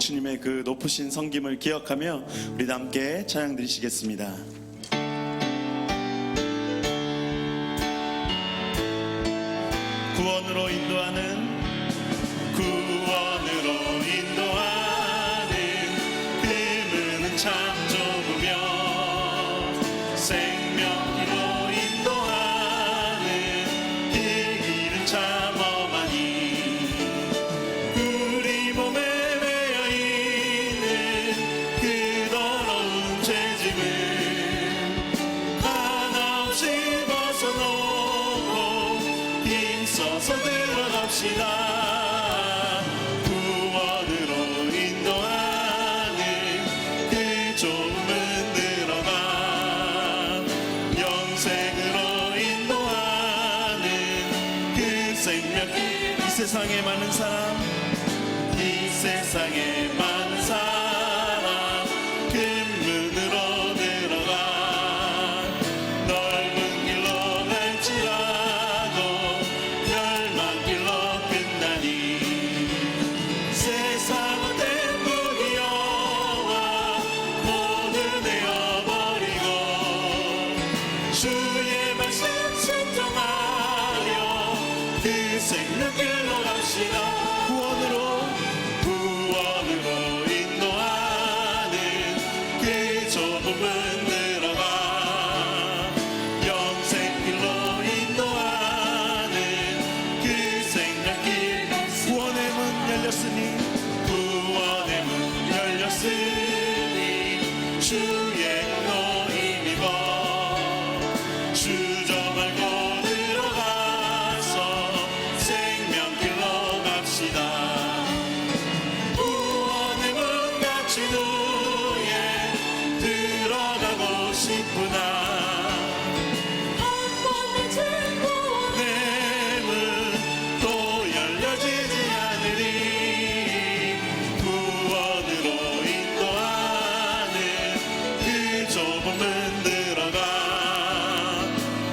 주님의 그 높으신 성김을 기억하며 우리 함께 찬양 드리시겠습니다. 구원으로 인도하는 그문은 참 좁으며 생명길로 인도하는 그 길은 참 험하니 우리 몸에 매여 있는 그 더러운 죄짐을 하나 없이 벗어놓고 힘써서 들어갑시다. 세상에 많은 사람, 이 세상에 많은 사람 그 문으로 들어가 넓은 길로 갈지라도 멸망길로 끝나니 세상은 땐무기여와 모두 내어버리고 주의 말씀 순종하여 그 생명길로 구원으로 인도하는 그 좁은 문 들어가 영생길로 인도하는 그 생명길 구원의 문 열렸으니 주의 공로 힘입어 주저 말고 들어가서 생명길로 갑시다. 구원의 문 닫힌 후에 들어가고 싶구나. 한 번 닫힌 구원의 문 또 열려지지 않으리. 구원으로 인도하는 그 좁은 문 들어가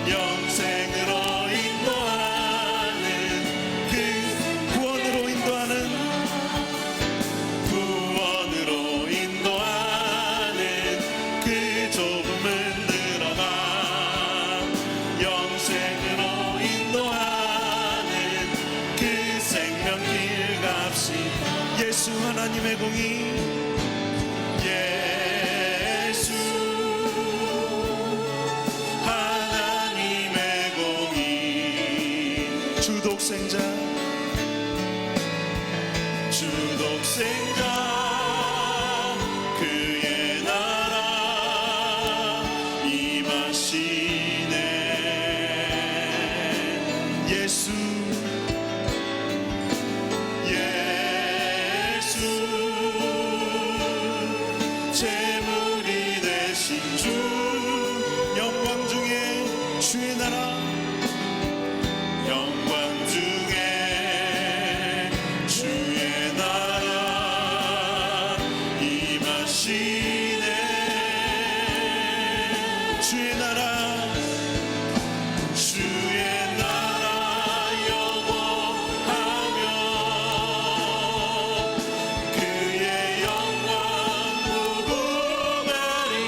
영생으로 인도하는 그 구원으로 인도하는 그 좁은 문 들어가 영생으로 인도하는 그 생명길 갑시다. 예수 하나님의 공의 예수 하나님의 공의 주독생자 그의 나라 임하시네. 예수 제물이 되신 주 영광 중에 주의 나라 영광 중에 주의 나라 임하시네. 주의 나라 영원하며 그의 영광 무궁하리.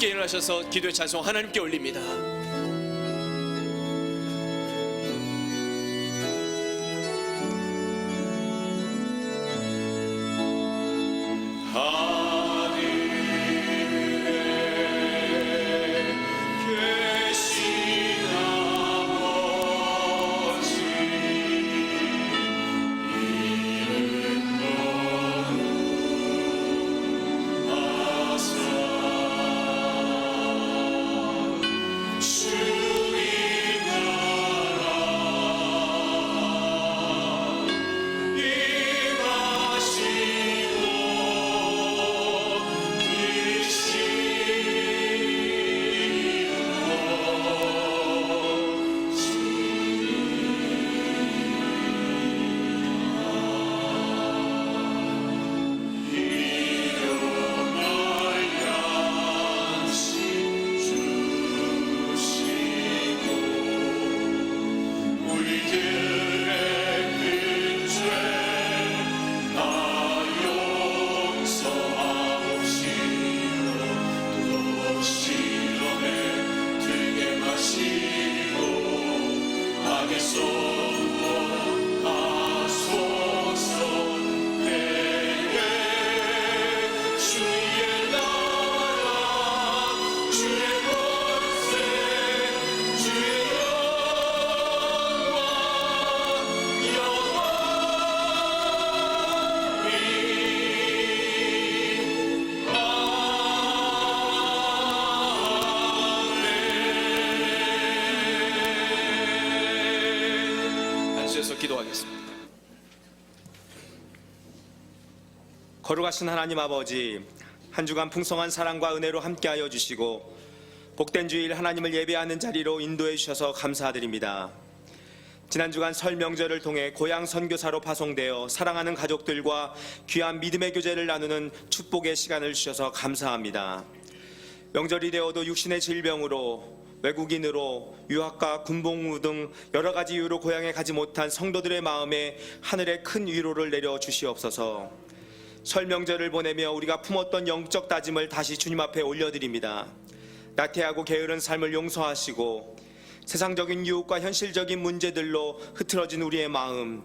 함께 일어나셔서 기도의 찬송 하나님께 올립니다. 기도하겠습니다. 거룩하신 하나님 아버지, 한 주간 풍성한 사랑과 은혜로 함께하여 주시고 복된 주일 하나님을 예배하는 자리로 인도해 주셔서 감사드립니다. 지난 주간 설 명절을 통해 고향 선교사로 파송되어 사랑하는 가족들과 귀한 믿음의 교제를 나누는 축복의 시간을 주셔서 감사합니다. 명절이 되어도 육신의 질병으로, 외국인으로, 유학과 군복무 등 여러 가지 이유로 고향에 가지 못한 성도들의 마음에 하늘의 큰 위로를 내려 주시옵소서. 설 명절을 보내며 우리가 품었던 영적 다짐을 다시 주님 앞에 올려드립니다. 나태하고 게으른 삶을 용서하시고 세상적인 유혹과 현실적인 문제들로 흐트러진 우리의 마음,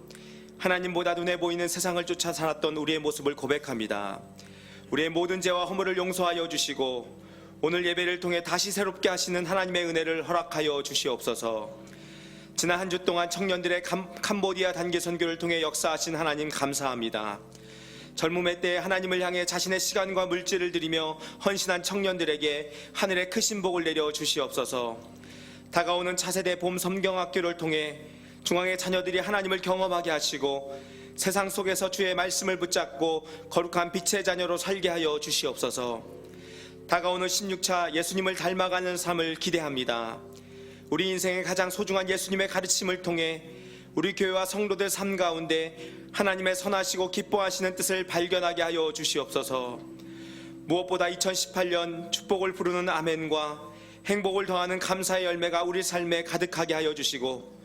하나님보다 눈에 보이는 세상을 쫓아 살았던 우리의 모습을 고백합니다. 우리의 모든 죄와 허물을 용서하여 주시고 오늘 예배를 통해 다시 새롭게 하시는 하나님의 은혜를 허락하여 주시옵소서. 지난 한 주 동안 청년들의 캄보디아 단기 선교를 통해 역사하신 하나님 감사합니다. 젊음의 때에 하나님을 향해 자신의 시간과 물질을 드리며 헌신한 청년들에게 하늘의 크신 복을 내려 주시옵소서. 다가오는 차세대 봄 성경학교를 통해 중앙의 자녀들이 하나님을 경험하게 하시고 세상 속에서 주의 말씀을 붙잡고 거룩한 빛의 자녀로 살게 하여 주시옵소서. 다가오는 16차 예수님을 닮아가는 삶을 기대합니다. 우리 인생의 가장 소중한 예수님의 가르침을 통해 우리 교회와 성도들 삶 가운데 하나님의 선하시고 기뻐하시는 뜻을 발견하게 하여 주시옵소서. 무엇보다 2018년 축복을 부르는 아멘과 행복을 더하는 감사의 열매가 우리 삶에 가득하게 하여 주시고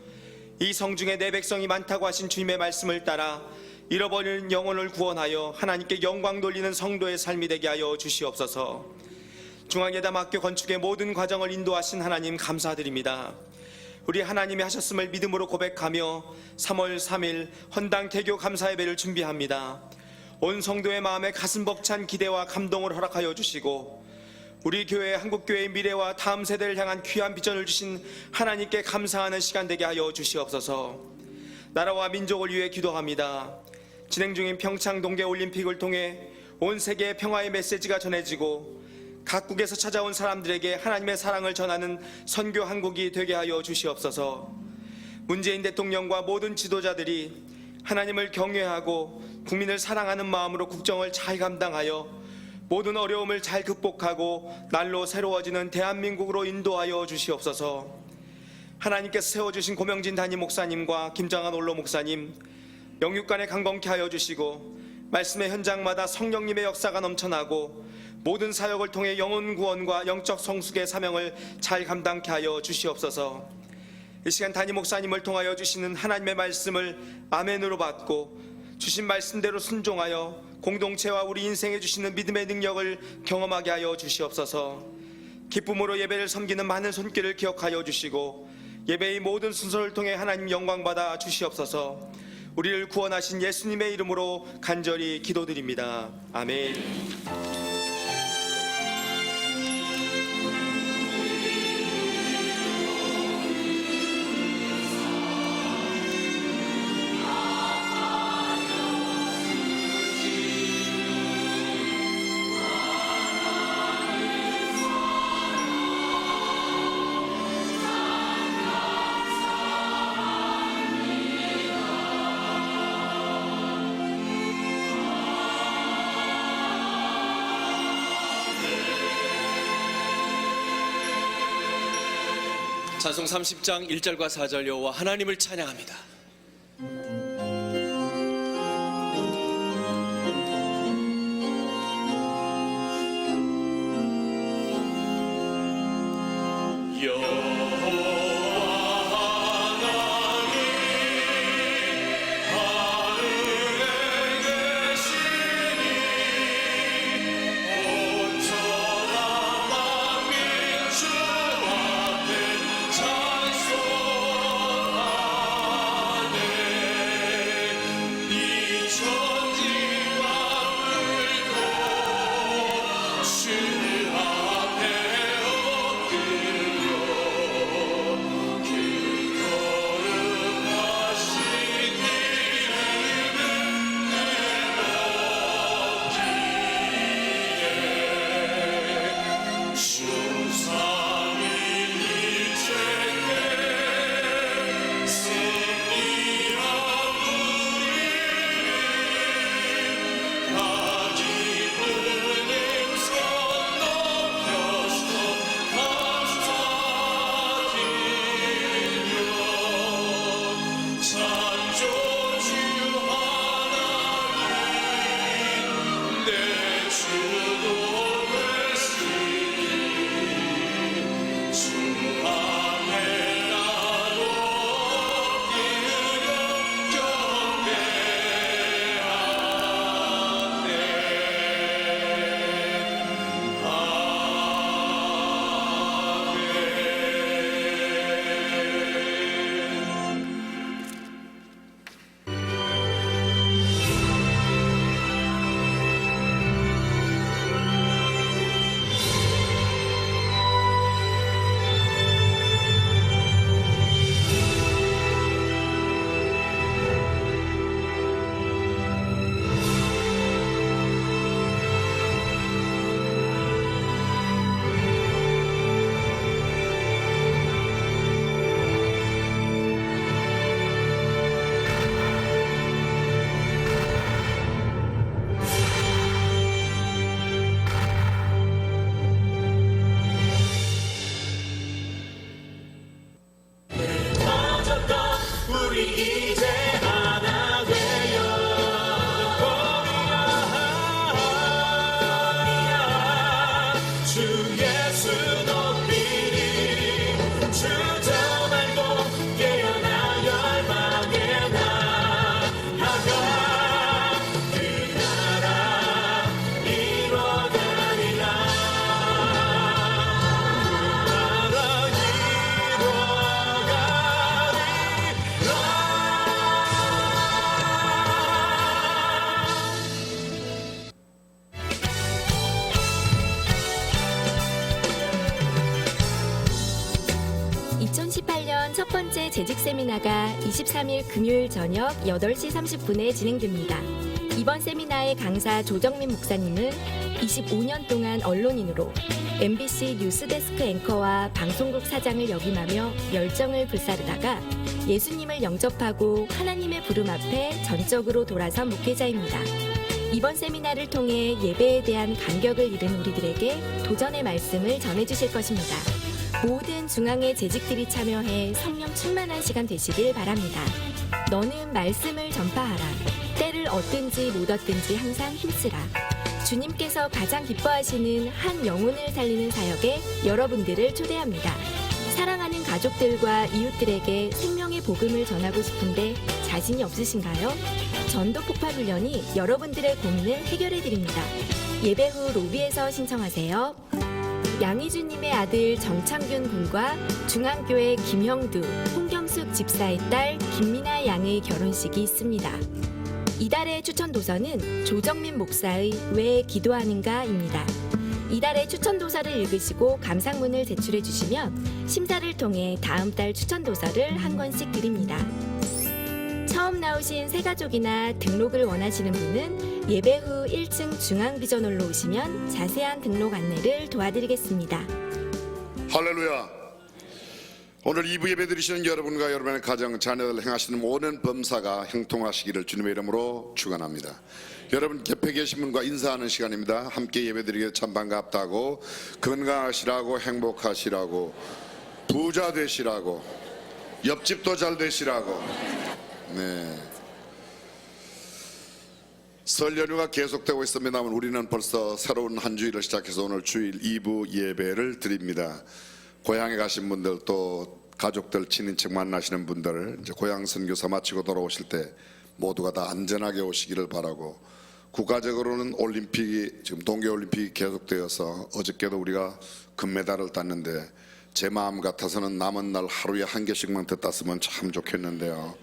이 성중에 내 백성이 많다고 하신 주님의 말씀을 따라 잃어버린 영혼을 구원하여 하나님께 영광 돌리는 성도의 삶이 되게 하여 주시옵소서. 중앙예담학교 건축의 모든 과정을 인도하신 하나님 감사드립니다. 우리 하나님이 하셨음을 믿음으로 고백하며 3월 3일 헌당 개교 감사 예배를 준비합니다. 온 성도의 마음에 가슴 벅찬 기대와 감동을 허락하여 주시고 우리 교회 한국교회의 미래와 다음 세대를 향한 귀한 비전을 주신 하나님께 감사하는 시간 되게 하여 주시옵소서. 나라와 민족을 위해 기도합니다. 진행 중인 평창 동계올림픽을 통해 온 세계에 평화의 메시지가 전해지고 각국에서 찾아온 사람들에게 하나님의 사랑을 전하는 선교 한국이 되게 하여 주시옵소서. 문재인 대통령과 모든 지도자들이 하나님을 경외하고 국민을 사랑하는 마음으로 국정을 잘 감당하여 모든 어려움을 잘 극복하고 날로 새로워지는 대한민국으로 인도하여 주시옵소서. 하나님께서 세워주신 고명진 담임 목사님과 김정한 원로 목사님 영육간에 강건케 하여 주시고 말씀의 현장마다 성령님의 역사가 넘쳐나고 모든 사역을 통해 영혼 구원과 영적 성숙의 사명을 잘 감당케 하여 주시옵소서. 이 시간 담임 목사님을 통하여 주시는 하나님의 말씀을 아멘으로 받고 주신 말씀대로 순종하여 공동체와 우리 인생에 주시는 믿음의 능력을 경험하게 하여 주시옵소서. 기쁨으로 예배를 섬기는 많은 손길을 기억하여 주시고 예배의 모든 순서를 통해 하나님 영광받아 주시옵소서. 우리를 구원하신 예수님의 이름으로 간절히 기도드립니다. 아멘. 찬송 30장 1절과 4절 여호와 하나님을 찬양합니다. 첫 번째 재직 세미나가 23일 금요일 저녁 8시 30분에 진행됩니다. 이번 세미나의 강사 조정민 목사님은 25년 동안 언론인으로 MBC 뉴스데스크 앵커와 방송국 사장을 역임하며 열정을 불사르다가 예수님을 영접하고 하나님의 부름 앞에 전적으로 돌아선 목회자입니다. 이번 세미나를 통해 예배에 대한 감격을 잃은 우리들에게 도전의 말씀을 전해주실 것입니다. 모든 중앙의 재직들이 참여해 성령 충만한 시간 되시길 바랍니다. 너는 말씀을 전파하라. 때를 얻든지 못 얻든지 항상 힘쓰라. 주님께서 가장 기뻐하시는 한 영혼을 살리는 사역에 여러분들을 초대합니다. 사랑하는 가족들과 이웃들에게 생명의 복음을 전하고 싶은데 자신이 없으신가요? 전도 폭발 훈련이 여러분들의 고민을 해결해 드립니다. 예배 후 로비에서 신청하세요. 양희준님의 아들 정창균 군과 중앙교회 김형두, 홍경숙 집사의 딸 김민아 양의 결혼식이 있습니다. 이달의 추천 도서는 조정민 목사의 왜 기도하는가입니다. 이달의 추천 도서를 읽으시고 감상문을 제출해 주시면 심사를 통해 다음 달 추천 도서를 한 권씩 드립니다. 처음 나오신 새가족이나 등록을 원하시는 분은 예배 후 1층 중앙비전홀로 오시면 자세한 등록 안내를 도와드리겠습니다. 할렐루야. 오늘 2부 예배 드리시는 여러분과 여러분의 가정, 자녀들 행하시는 모든 범사가 형통하시기를 주님의 이름으로 축원합니다. 여러분 곁에 계신 분과 인사하는 시간입니다. 함께 예배 드리기에 참 반갑다고, 건강하시라고, 행복하시라고, 부자 되시라고, 옆집도 잘 되시라고. 네. 설 연휴가 계속되고 있습니다만 우리는 벌써 새로운 한 주일을 시작해서 오늘 주일 2부 예배를 드립니다. 고향에 가신 분들, 또 가족들, 친인척 만나시는 분들, 이제 고향 선교사 마치고 돌아오실 때 모두가 다 안전하게 오시기를 바라고, 국가적으로는 올림픽이 지금 동계올림픽이 계속되어서 어저께도 우리가 금메달을 땄는데 제 마음 같아서는 남은 날 하루에 한 개씩만 더 땄으면 참 좋겠는데요.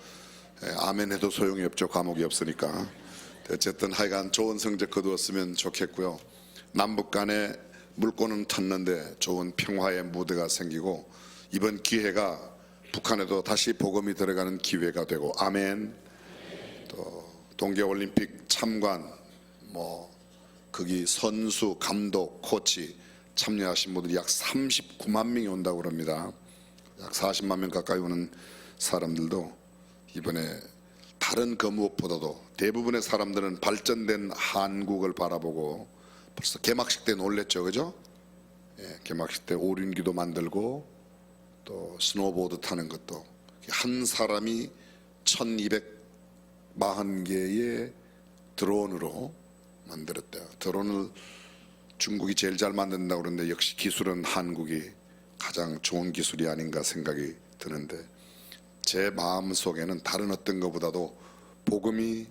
아멘 해도 소용이 없죠. 과목이 없으니까. 어쨌든 하여간 좋은 성적 거두었으면 좋겠고요. 남북 간에 물꼬는 텄는데 좋은 평화의 무대가 생기고 이번 기회가 북한에도 다시 복음이 들어가는 기회가 되고, 아멘. 또 동계올림픽 참관, 거기 선수, 감독, 코치 참여하신 분들이 약 39만 명이 온다고 그럽니다. 약 40만 명 가까이 오는 사람들도 이번에 다른 그 무엇보다도 대부분의 사람들은 발전된 한국을 바라보고 벌써 개막식 때 놀랬죠, 그죠? 예, 개막식 때 오륜기도 만들고 또 스노보드 타는 것도 한 사람이 1240개의 드론으로 만들었대요. 드론을 중국이 제일 잘 만든다고 그러는데 역시 기술은 한국이 가장 좋은 기술이 아닌가 생각이 드는데, 제 마음 속에는 다른 어떤 것보다도 복음이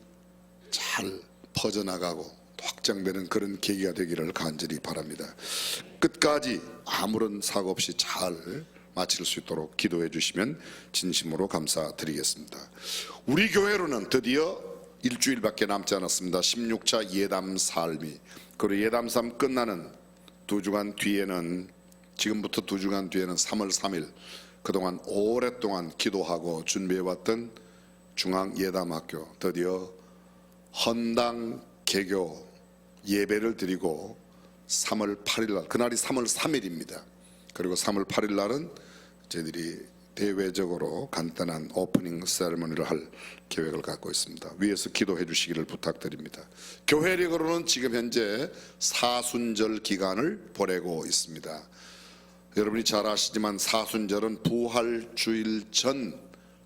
잘 퍼져나가고 확장되는 그런 계기가 되기를 간절히 바랍니다. 끝까지 아무런 사고 없이 잘 마칠 수 있도록 기도해 주시면 진심으로 감사드리겠습니다. 우리 교회로는 드디어 일주일밖에 남지 않았습니다. 16차 예담 삶이, 그리고 예담 삶 끝나는 2주간 뒤에는, 지금부터 2주간 뒤에는 3월 3일 그동안 오랫동안 기도하고 준비해왔던 중앙예담학교 드디어 헌당 개교 예배를 드리고 3월 8일 날, 그날이 3월 3일입니다. 그리고 3월 8일 날은 저희들이 대외적으로 간단한 오프닝 세레머니를 할 계획을 갖고 있습니다. 위에서 기도해 주시기를 부탁드립니다. 교회력으로는 지금 현재 사순절 기간을 보내고 있습니다. 여러분이 잘 아시지만 사순절은 부활주일 전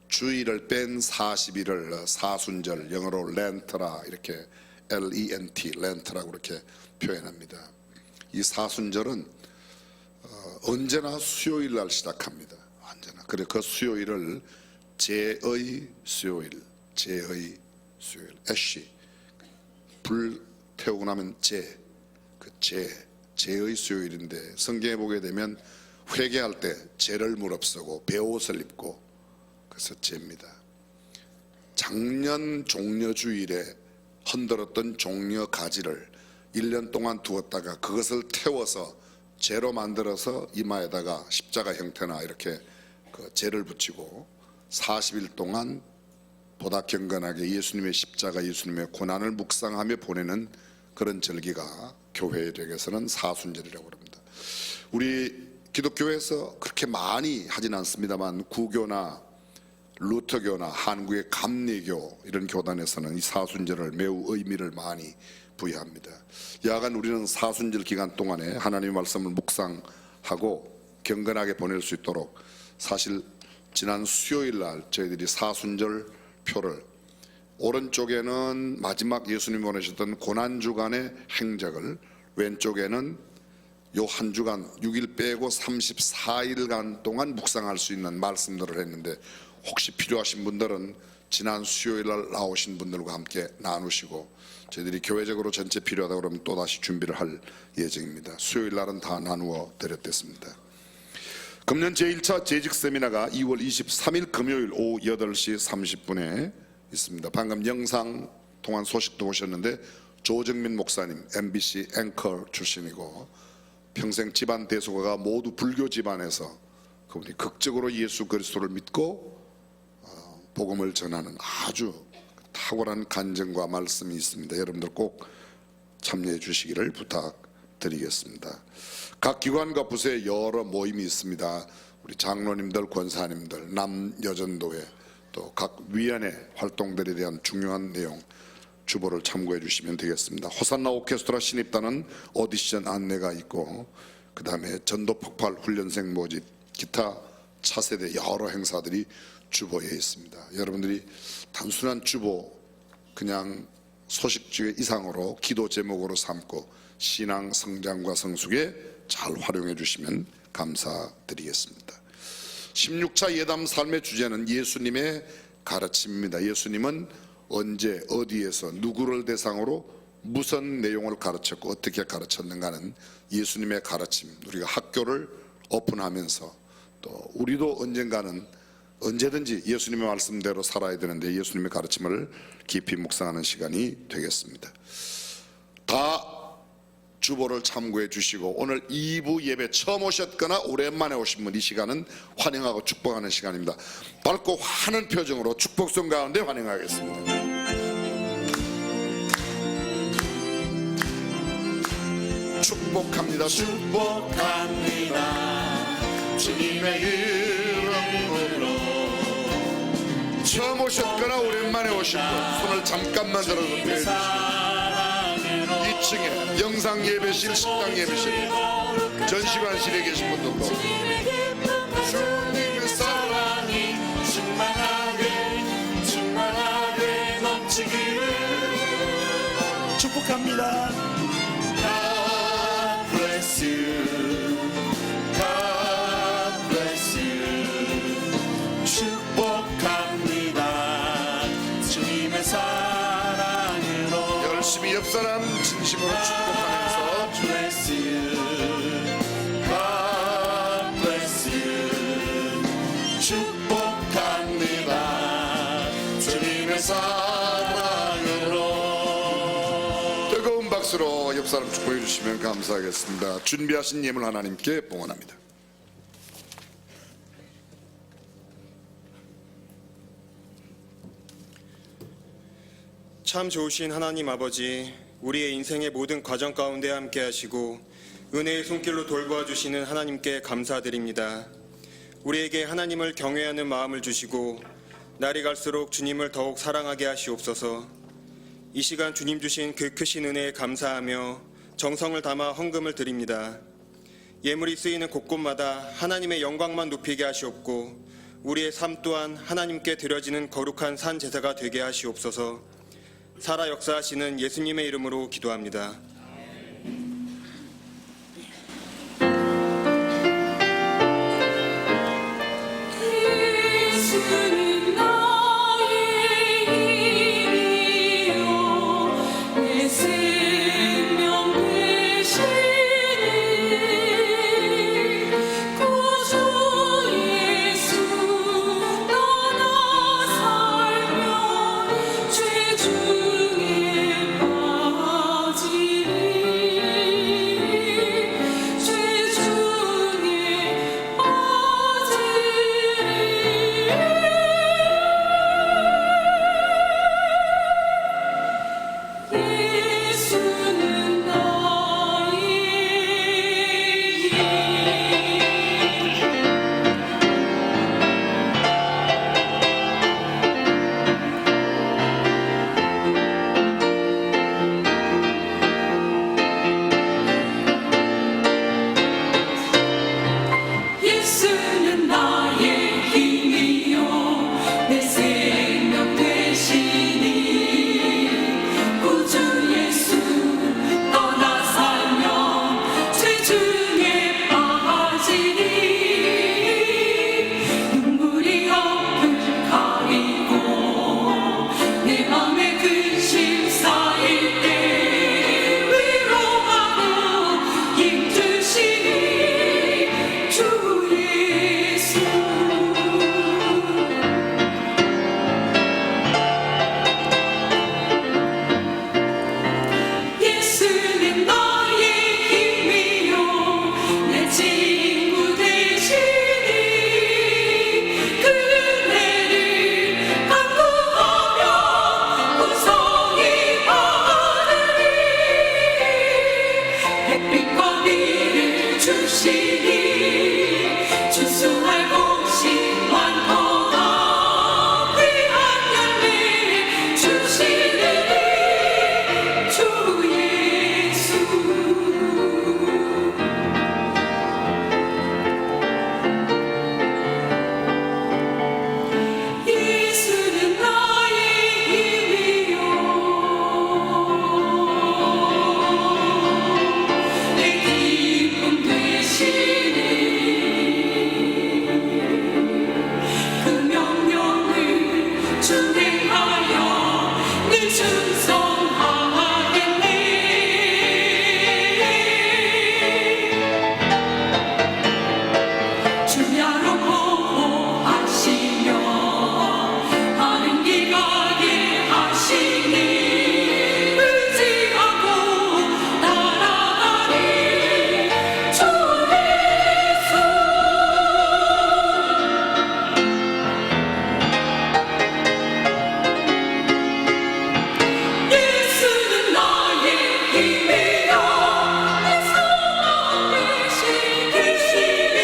주일을 뺀 40일을 사순절, 영어로 렌트라, 이렇게 Lent, 렌트라고 이렇게 표현합니다. 이 사순절은 언제나 수요일 날 시작합니다. 언제나. 그래서 그 수요일을 제의 수요일, 제의 수요일, 애쉬, 불 태우고 나면 제의 수요일인데, 성경에 보게 되면 회개할 때 제를 무릅쓰고 베옷을 입고, 그래서 제입니다. 작년 종려주일에 흔들었던 종려 가지를 1년 동안 두었다가 그것을 태워서 제로 만들어서 이마에다가 십자가 형태나 이렇게 그 제를 붙이고 40일 동안 보다 경건하게 예수님의 십자가, 예수님의 고난을 묵상하며 보내는 그런 절기가 교회력에서는 사순절이라고 합니다. 우리 기독교에서 그렇게 많이 하진 않습니다만 구교나 루터교나 한국의 감리교 이런 교단에서는 이 사순절을 매우 의미를 많이 부여합니다. 야간 우리는 사순절 기간 동안에 하나님의 말씀을 묵상하고 경건하게 보낼 수 있도록, 사실 지난 수요일 날 저희들이 사순절 표를, 오른쪽에는 마지막 예수님이 보내셨던 고난주간의 행적을, 왼쪽에는 요 한 주간 6일 빼고 34일간 동안 묵상할 수 있는 말씀들을 했는데, 혹시 필요하신 분들은 지난 수요일 날 나오신 분들과 함께 나누시고 저희들이 교회적으로 전체 필요하다 그러면 또 다시 준비를 할 예정입니다. 수요일 날은 다 나누어 드렸겠습니다. 금년 제1차 재직 세미나가 2월 23일 금요일 오후 8시 30분에 있습니다. 방금 영상 통한 소식도 보셨는데 조정민 목사님 MBC 앵커 출신이고 평생 집안 대소가가 모두 불교 집안에서 그분이 극적으로 예수 그리스도를 믿고 복음을 전하는 아주 탁월한 간증과 말씀이 있습니다. 여러분들 꼭 참여해 주시기를 부탁드리겠습니다. 각 기관과 부서에 여러 모임이 있습니다. 우리 장로님들, 권사님들, 남여전도회 또 각 위원회 활동들에 대한 중요한 내용 주보를 참고해 주시면 되겠습니다. 호산나 오케스트라 신입단은 오디션 안내가 있고 그 다음에 전도 폭발 훈련생 모집 기타 차세대 여러 행사들이 주보에 있습니다. 여러분들이 단순한 주보 그냥 소식지의 이상으로 기도 제목으로 삼고 신앙 성장과 성숙에 잘 활용해 주시면 감사드리겠습니다. 16차 예담 삶의 주제는 예수님의 가르침입니다. 예수님은 언제 어디에서 누구를 대상으로 무슨 내용을 가르쳤고 어떻게 가르쳤는가는 예수님의 가르침, 우리가 학교를 오픈하면서 또 우리도 언제든지 예수님의 말씀대로 살아야 되는데 예수님의 가르침을 깊이 묵상하는 시간이 되겠습니다. 다 주보를 참고해 주시고 오늘 2부 예배 처음 오셨거나 오랜만에 오신 분 이 시간은 환영하고 축복하는 시간입니다. 밝고 환한 표정으로 축복성 가운데 환영하겠습니다. 축복합니다. 축복합니다. 주님의 이름으로. 처음 오셨거나 오랜만에 오신 분 손을 잠깐만 들어서 표해주시면 2층에 영상 예배실, 식당 예배실, 전시관실에 계신 분들도 주님의 사랑이 충만하게 넘치기를 축복합니다. God bless you, God bless you. 축복합니다. 주님의 사랑으로 열심히 옆 사람 진심으로 축복하면서 bless you, God bless you. 축복합니다. 주님의 사랑으로. 뜨거운 박수로 옆 사람 축복해 주시면 감사하겠습니다. 준비하신 예물 하나님께 봉헌합니다. 참 좋으신 하나님 아버지, 우리의 인생의 모든 과정 가운데 함께 하시고 은혜의 손길로 돌보아 주시는 하나님께 감사드립니다. 우리에게 하나님을 경외하는 마음을 주시고 날이 갈수록 주님을 더욱 사랑하게 하시옵소서. 이 시간 주님 주신 그 크신 은혜에 감사하며 정성을 담아 헌금을 드립니다. 예물이 쓰이는 곳곳마다 하나님의 영광만 높이게 하시옵고 우리의 삶 또한 하나님께 드려지는 거룩한 산 제사가 되게 하시옵소서. 살아 역사하시는 예수님의 이름으로 기도합니다. 예수는 나의 힘이요 내 생명 되시니 구주 예수 떠나 살면 죄 중에 빠지리 죄 중에 빠지리 예수 힘이여 내 소망 되시니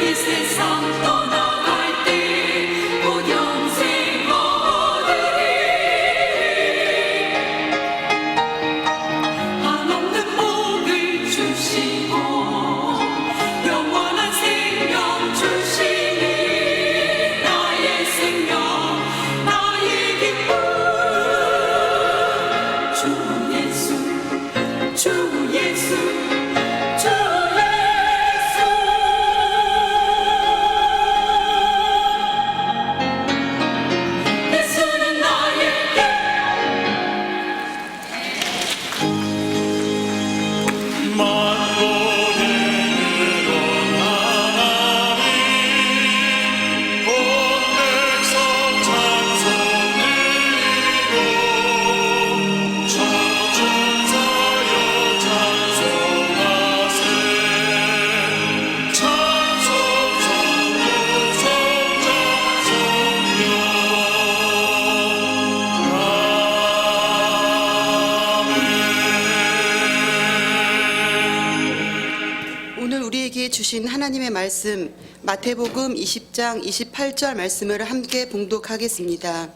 이 세상 떠나갈 때 곧 영생 얻으리 한없는 복을 주시고 영원한 생명 주시니 나의 생명 나의 기쁨 주 예수 주 예수 주 예수 예수는 나의 길 오늘 우리에게 주신 하나님의 말씀 마태복음 20장 28절 말씀을 함께 봉독하겠습니다.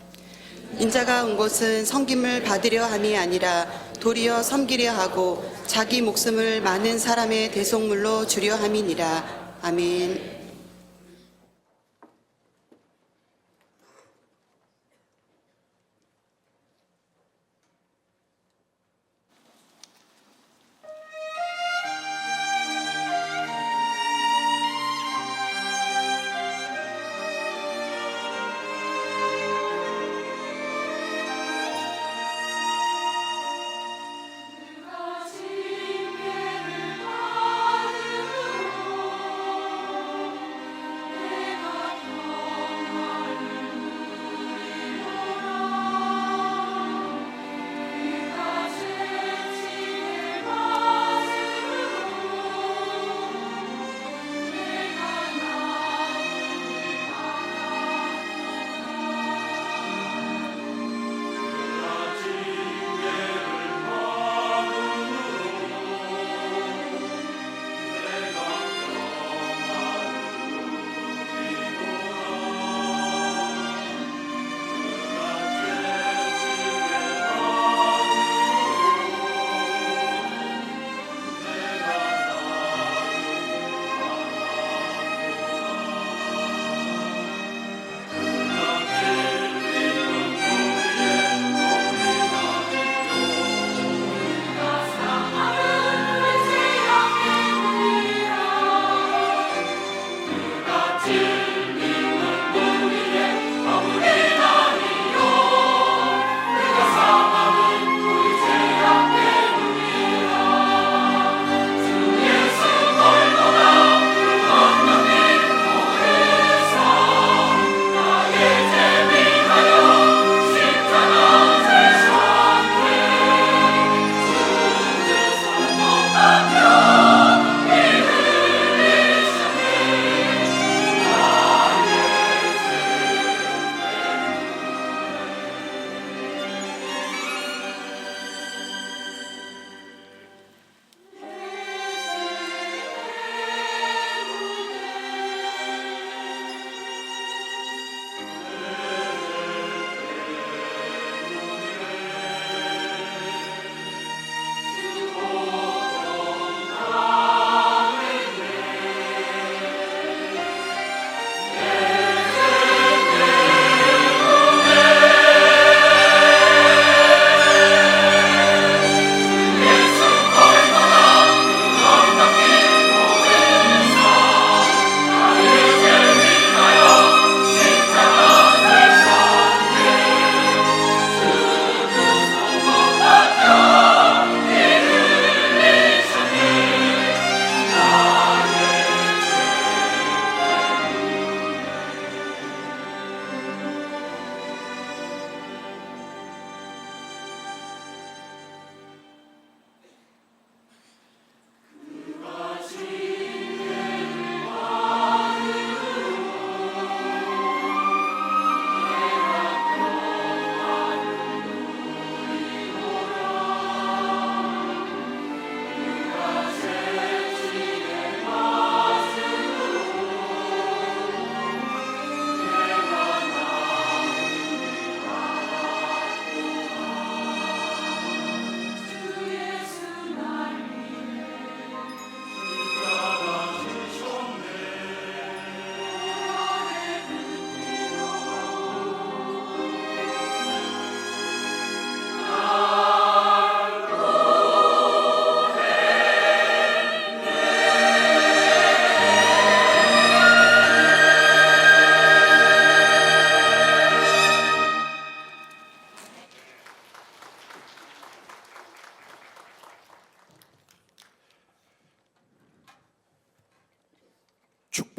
인자가 온 것은 섬김을 받으려 함이 아니라 도리어 섬기려 하고 자기 목숨을 많은 사람의 대속물로 주려 함이니라. 아멘. 징계를 받으므로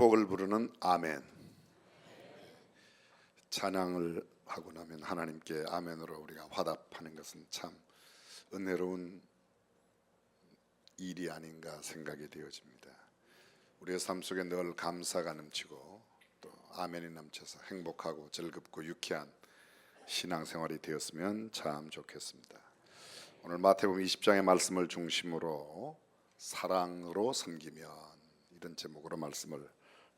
축복을 부르는 아멘. 찬양을 하고 나면 하나님께 아멘으로 우리가 화답하는 것은 참 은혜로운 일이 아닌가 생각이 되어집니다. 우리의 삶 속에 늘 감사가 넘치고 또 아멘이 넘쳐서 행복하고 즐겁고 유쾌한 신앙생활이 되었으면 참 좋겠습니다. 오늘 마태복음 20장의 말씀을 중심으로 사랑으로 섬기면, 이런 제목으로 말씀을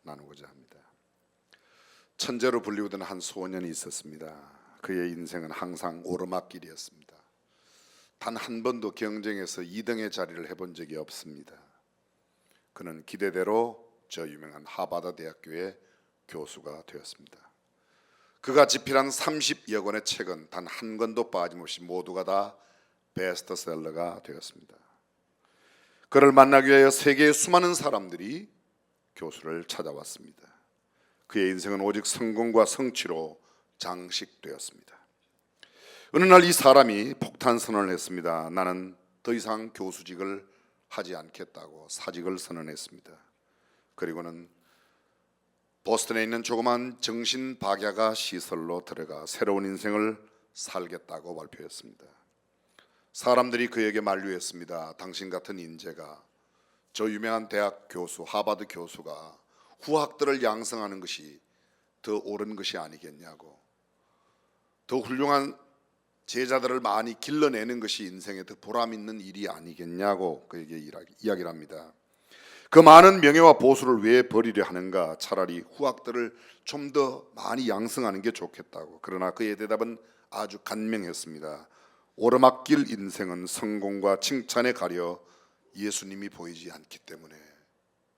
나누고자 합니다. 천재로 불리우던 한 소년이 있었습니다. 그의 인생은 항상 오르막길이었습니다. 단 한 번도 경쟁에서 2등의 자리를 해본 적이 없습니다. 그는 기대대로 저 유명한 하버드 대학교의 교수가 되었습니다. 그가 집필한 30여 권의 책은 단 한 권도 빠짐없이 모두가 다 베스트셀러가 되었습니다. 그를 만나기 위하여 세계의 수많은 사람들이 교수를 찾아왔습니다. 그의 인생은 오직 성공과 성취로 장식되었습니다. 어느 날 이 사람이 폭탄 선언을 했습니다. 나는 더 이상 교수직을 하지 않겠다고 사직을 선언했습니다. 그리고는 보스턴에 있는 조그만 정신박야가 시설로 들어가 새로운 인생을 살겠다고 발표했습니다. 사람들이 그에게 만류했습니다. 당신 같은 인재가, 저 유명한 대학 교수, 하버드 교수가 후학들을 양성하는 것이 더 옳은 것이 아니겠냐고, 더 훌륭한 제자들을 많이 길러내는 것이 인생에 더 보람 있는 일이 아니겠냐고 그에게 이야기를 합니다. 그 많은 명예와 보수를 왜 버리려 하는가? 차라리 후학들을 좀 더 많이 양성하는 게 좋겠다고. 그러나 그의 대답은 아주 간명했습니다. 오르막길 인생은 성공과 칭찬에 가려 예수님이 보이지 않기 때문에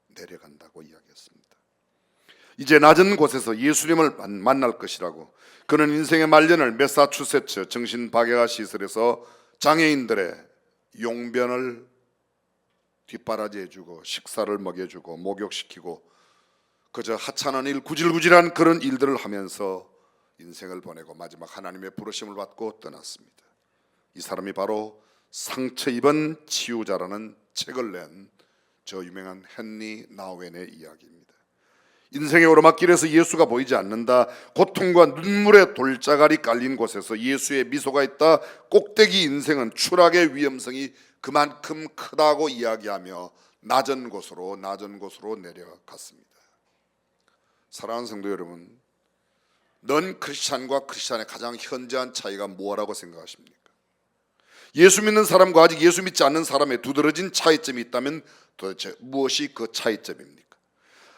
내려간다고 이야기했습니다. 이제 낮은 곳에서 예수님을 만날 것이라고. 그는 인생의 말년을 매사추세츠 정신박야가 시설에서 장애인들의 용변을 뒷바라지해주고 식사를 먹여주고 목욕시키고 그저 하찮은 일, 구질구질한 그런 일들을 하면서 인생을 보내고 마지막 하나님의 부르심을 받고 떠났습니다. 이 사람이 바로 상처 입은 치유자라는 책을 낸 저 유명한 헨리 나우엔의 이야기입니다. 인생의 오르막길에서 예수가 보이지 않는다. 고통과 눈물의 돌자갈이 깔린 곳에서 예수의 미소가 있다. 꼭대기 인생은 추락의 위험성이 그만큼 크다고 이야기하며 낮은 곳으로 내려갔습니다. 사랑하는 성도 여러분, 넌 크리스찬과 크리스찬의 가장 현저한 차이가 뭐라고 생각하십니까? 예수 믿는 사람과 아직 예수 믿지 않는 사람의 두드러진 차이점이 있다면 도대체 무엇이 그 차이점입니까?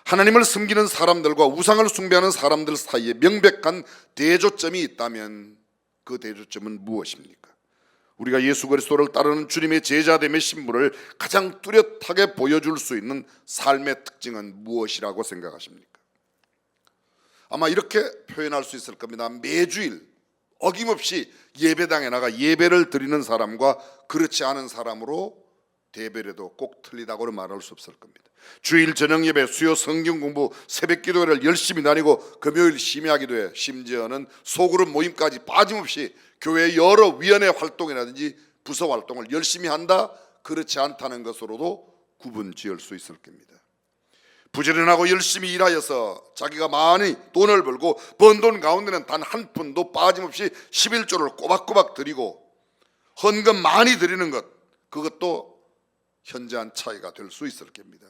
하나님을 섬기는 사람들과 우상을 숭배하는 사람들 사이에 명백한 대조점이 있다면 그 대조점은 무엇입니까? 우리가 예수 그리스도를 따르는 주님의 제자됨의 신분을 가장 뚜렷하게 보여줄 수 있는 삶의 특징은 무엇이라고 생각하십니까? 아마 이렇게 표현할 수 있을 겁니다. 매주일 어김없이 예배당에 나가 예배를 드리는 사람과 그렇지 않은 사람으로 대별해도 꼭 틀리다고는 말할 수 없을 겁니다. 주일 저녁 예배, 수요 성경 공부, 새벽 기도회를 열심히 다니고 금요일 심야 기도회, 심지어는 소그룹 모임까지 빠짐없이 교회 여러 위원회 활동이라든지 부서 활동을 열심히 한다, 그렇지 않다는 것으로도 구분 지을 수 있을 겁니다. 부지런하고 열심히 일하여서 자기가 많이 돈을 벌고 번 돈 가운데는 단 한 푼도 빠짐없이 11조를 꼬박꼬박 드리고 헌금 많이 드리는 것, 그것도 현저한 차이가 될 수 있을 겁니다.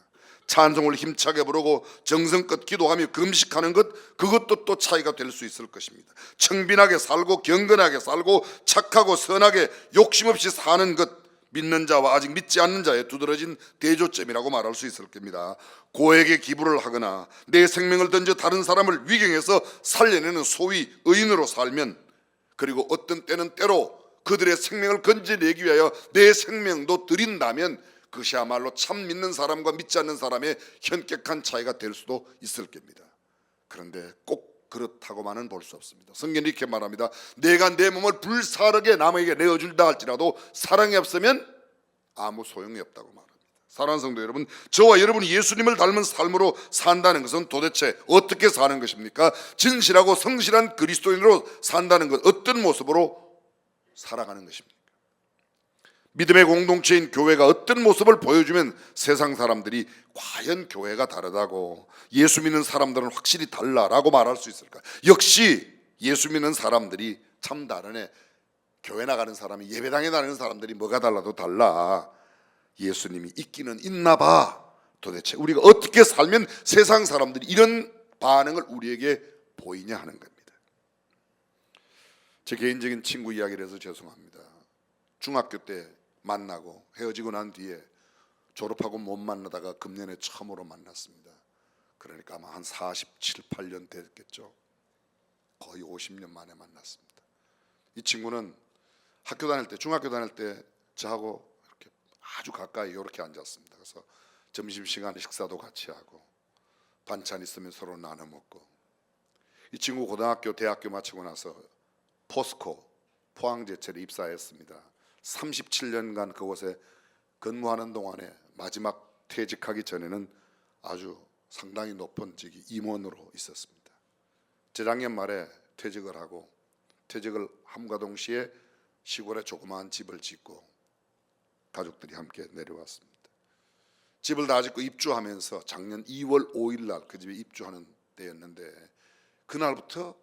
찬송을 힘차게 부르고 정성껏 기도하며 금식하는 것, 그것도 또 차이가 될 수 있을 것입니다. 청빈하게 살고 경건하게 살고 착하고 선하게 욕심 없이 사는 것, 믿는 자와 아직 믿지 않는 자의 두드러진 대조점이라고 말할 수 있을 겁니다. 고액의 기부를 하거나 내 생명을 던져 다른 사람을 위경해서 살려내는 소위 의인으로 살면, 그리고 어떤 때는 때로 그들의 생명을 건져내기 위하여 내 생명도 드린다면 그것이야말로 참 믿는 사람과 믿지 않는 사람의 현격한 차이가 될 수도 있을 겁니다. 그런데 꼭 그렇다고만은 볼 수 없습니다. 성경이 이렇게 말합니다. 내가 내 몸을 불사르게 남에게 내어준다 할지라도 사랑이 없으면 아무 소용이 없다고 말합니다. 사랑하는 성도 여러분, 저와 여러분이 예수님을 닮은 삶으로 산다는 것은 도대체 어떻게 사는 것입니까? 진실하고 성실한 그리스도인으로 산다는 것, 어떤 모습으로 살아가는 것입니까? 믿음의 공동체인 교회가 어떤 모습을 보여주면 세상 사람들이 과연 교회가 다르다고, 예수 믿는 사람들은 확실히 달라라고 말할 수 있을까? 역시 예수 믿는 사람들이 참 다르네. 교회 나가는 사람이, 예배당에 나가는 사람들이 뭐가 달라도 달라. 예수님이 있기는 있나 봐. 도대체 우리가 어떻게 살면 세상 사람들이 이런 반응을 우리에게 보이냐 하는 겁니다. 제 개인적인 친구 이야기를 해서 죄송합니다. 중학교 때 만나고 헤어지고 난 뒤에 졸업하고 못 만나다가 금년에 처음으로 만났습니다. 그러니까 아마 한 47, 8년 됐겠죠. 거의 50년 만에 만났습니다. 이 친구는 학교 다닐 때, 중학교 다닐 때 저하고 이렇게 아주 가까이 이렇게 앉았습니다. 그래서 점심시간에 식사도 같이 하고 반찬 있으면 서로 나눠 먹고, 이 친구 고등학교, 대학교 마치고 나서 포스코 포항제철에 입사했습니다. 37년간 그곳에 근무하는 동안에 마지막 퇴직하기 전에는 아주 상당히 높은 직위 임원으로 있었습니다. 재작년 말에 퇴직을 하고, 퇴직을 함과 동시에 시골에 조그마한 집을 짓고 가족들이 함께 내려왔습니다. 집을 다 짓고 입주하면서 작년 2월 5일 날 그 집에 입주하는 때였는데, 그날부터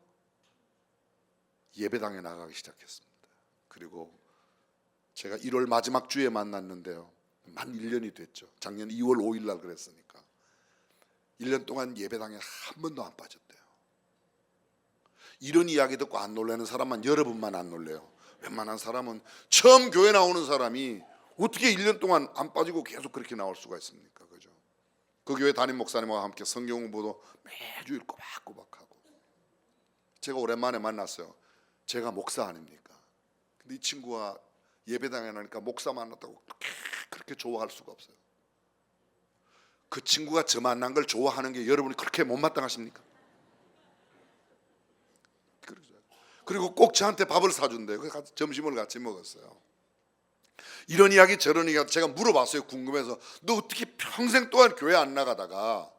예배당에 나가기 시작했습니다. 그리고 제가 1월 마지막 주에 만났는데요, 만 1년이 됐죠. 작년 2월 5일 날 그랬으니까 1년 동안 예배당에 한 번도 안 빠졌대요. 이런 이야기 듣고 안 놀라는 사람만 여러분만 안 놀래요. 웬만한 사람은, 처음 교회 나오는 사람이 어떻게 1년 동안 안 빠지고 계속 그렇게 나올 수가 있습니까? 그죠? 그 교회 담임 목사님과 함께 성경 공부도 매주일 꼬박꼬박하고. 제가 오랜만에 만났어요. 제가 목사 아닙니까? 근데 이 친구가 예배당에 나니까 목사 만났다고 그렇게 좋아할 수가 없어요. 그 친구가 저 만난 걸 좋아하는 게 여러분이 그렇게 못마땅하십니까? 그리고 꼭 저한테 밥을 사준대요. 그래서 점심을 같이 먹었어요. 이런 이야기 저런 이야기 제가 물어봤어요. 궁금해서. 너 어떻게 평생 동안 교회 안 나가다가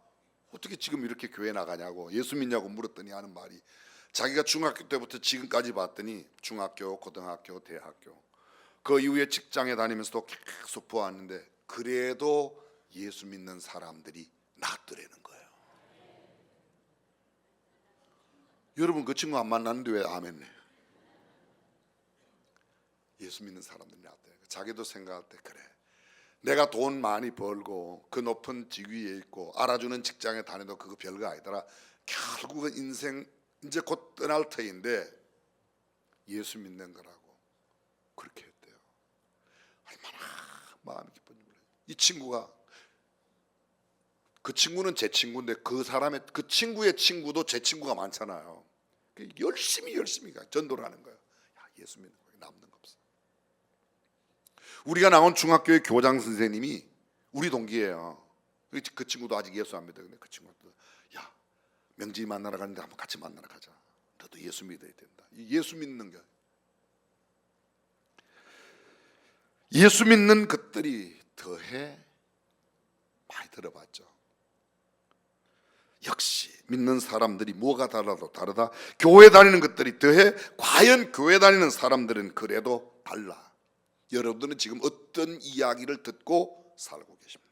어떻게 지금 이렇게 교회 나가냐고, 예수 믿냐고 물었더니 하는 말이, 자기가 중학교 때부터 지금까지 봤더니 중학교, 고등학교, 대학교, 그 이후에 직장에 다니면서도 계속 보았는데 그래도 예수 믿는 사람들이 낫더라는 거예요. 여러분 그 친구 안 만났는데 왜 아멘네? 예수 믿는 사람들이 낫대. 자기도 생각할 때, 그래, 내가 돈 많이 벌고 그 높은 직위에 있고 알아주는 직장에 다녀도 그거 별거 아니더라. 결국은 인생 이제 곧 떠날 터인데 예수 믿는 거라고 그렇게 했대요. 얼마나 마음이 기쁜지 몰라요. 이 친구가, 그 친구는 제 친구인데 그 사람의, 그 친구의 친구도 제 친구가 많잖아요. 열심히 전도를 하는 거예요. 야, 예수 믿는 거에 남는 거 없어. 우리가 나온 중학교의 교장 선생님이 우리 동기예요. 그 친구도 아직 예수 안 믿어요. 근데 그 친구가, 야, 명진이 만나러 가는데 한번 같이 만나러 가자. 너도 예수 믿어야 된다. 예수 믿는 거, 예수 믿는 것들이 더해 많이 들어봤죠. 역시 믿는 사람들이 뭐가 달라도 다르다. 교회 다니는 것들이 더해 과연 교회 다니는 사람들은 그래도 달라. 여러분들은 지금 어떤 이야기를 듣고 살고 계십니까?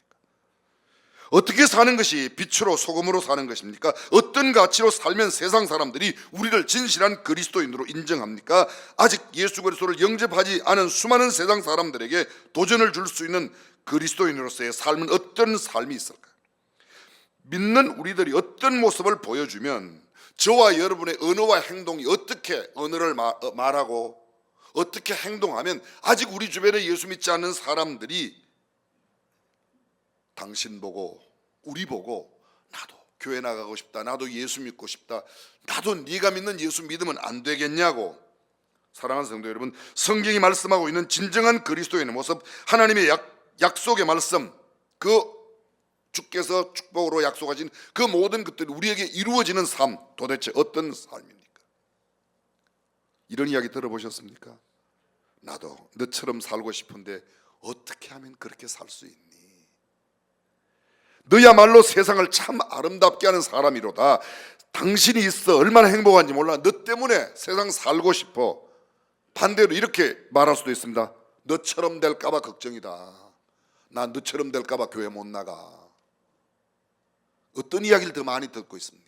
어떻게 사는 것이 빛으로 소금으로 사는 것입니까? 어떤 가치로 살면 세상 사람들이 우리를 진실한 그리스도인으로 인정합니까? 아직 예수 그리스도를 영접하지 않은 수많은 세상 사람들에게 도전을 줄 수 있는 그리스도인으로서의 삶은 어떤 삶이 있을까요? 믿는 우리들이 어떤 모습을 보여주면 저와 여러분의 언어와 행동이 어떻게 언어를 말하고 어떻게 행동하면 아직 우리 주변에 예수 믿지 않는 사람들이 당신 보고 우리 보고 나도 교회 나가고 싶다, 나도 예수 믿고 싶다, 나도 네가 믿는 예수 믿으면 안 되겠냐고. 사랑하는 성도 여러분, 성경이 말씀하고 있는 진정한 그리스도인의 모습, 하나님의 약속의 말씀, 그 주께서 축복으로 약속하신 그 모든 것들이 우리에게 이루어지는 삶, 도대체 어떤 삶입니까? 이런 이야기 들어보셨습니까? 나도 너처럼 살고 싶은데 어떻게 하면 그렇게 살 수 있니? 너야말로 세상을 참 아름답게 하는 사람이로다. 당신이 있어 얼마나 행복한지 몰라. 너 때문에 세상 살고 싶어. 반대로 이렇게 말할 수도 있습니다. 너처럼 될까봐 걱정이다. 나 너처럼 될까봐 교회 못 나가. 어떤 이야기를 더 많이 듣고 있습니까?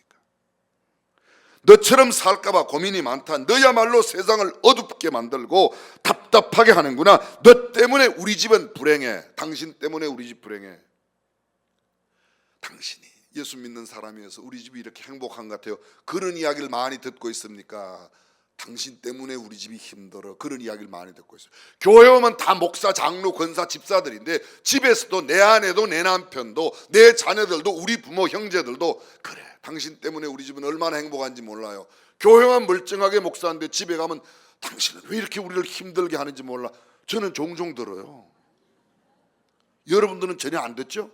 너처럼 살까봐 고민이 많다. 너야말로 세상을 어둡게 만들고 답답하게 하는구나. 너 때문에 우리 집은 불행해. 당신 때문에 우리 집 불행해. 당신이 예수 믿는 사람이어서 우리 집이 이렇게 행복한 것 같아요. 그런 이야기를 많이 듣고 있습니까? 당신 때문에 우리 집이 힘들어. 그런 이야기를 많이 듣고 있어요. 교회 오면 다 목사, 장로, 권사, 집사들인데 집에서도 내 아내도 내 남편도 내 자녀들도 우리 부모, 형제들도 그래. 당신 때문에 우리 집은 얼마나 행복한지 몰라요. 교회만 멀쩡하게 목사인데 집에 가면 당신은 왜 이렇게 우리를 힘들게 하는지 몰라. 저는 종종 들어요. 여러분들은 전혀 안 듣죠?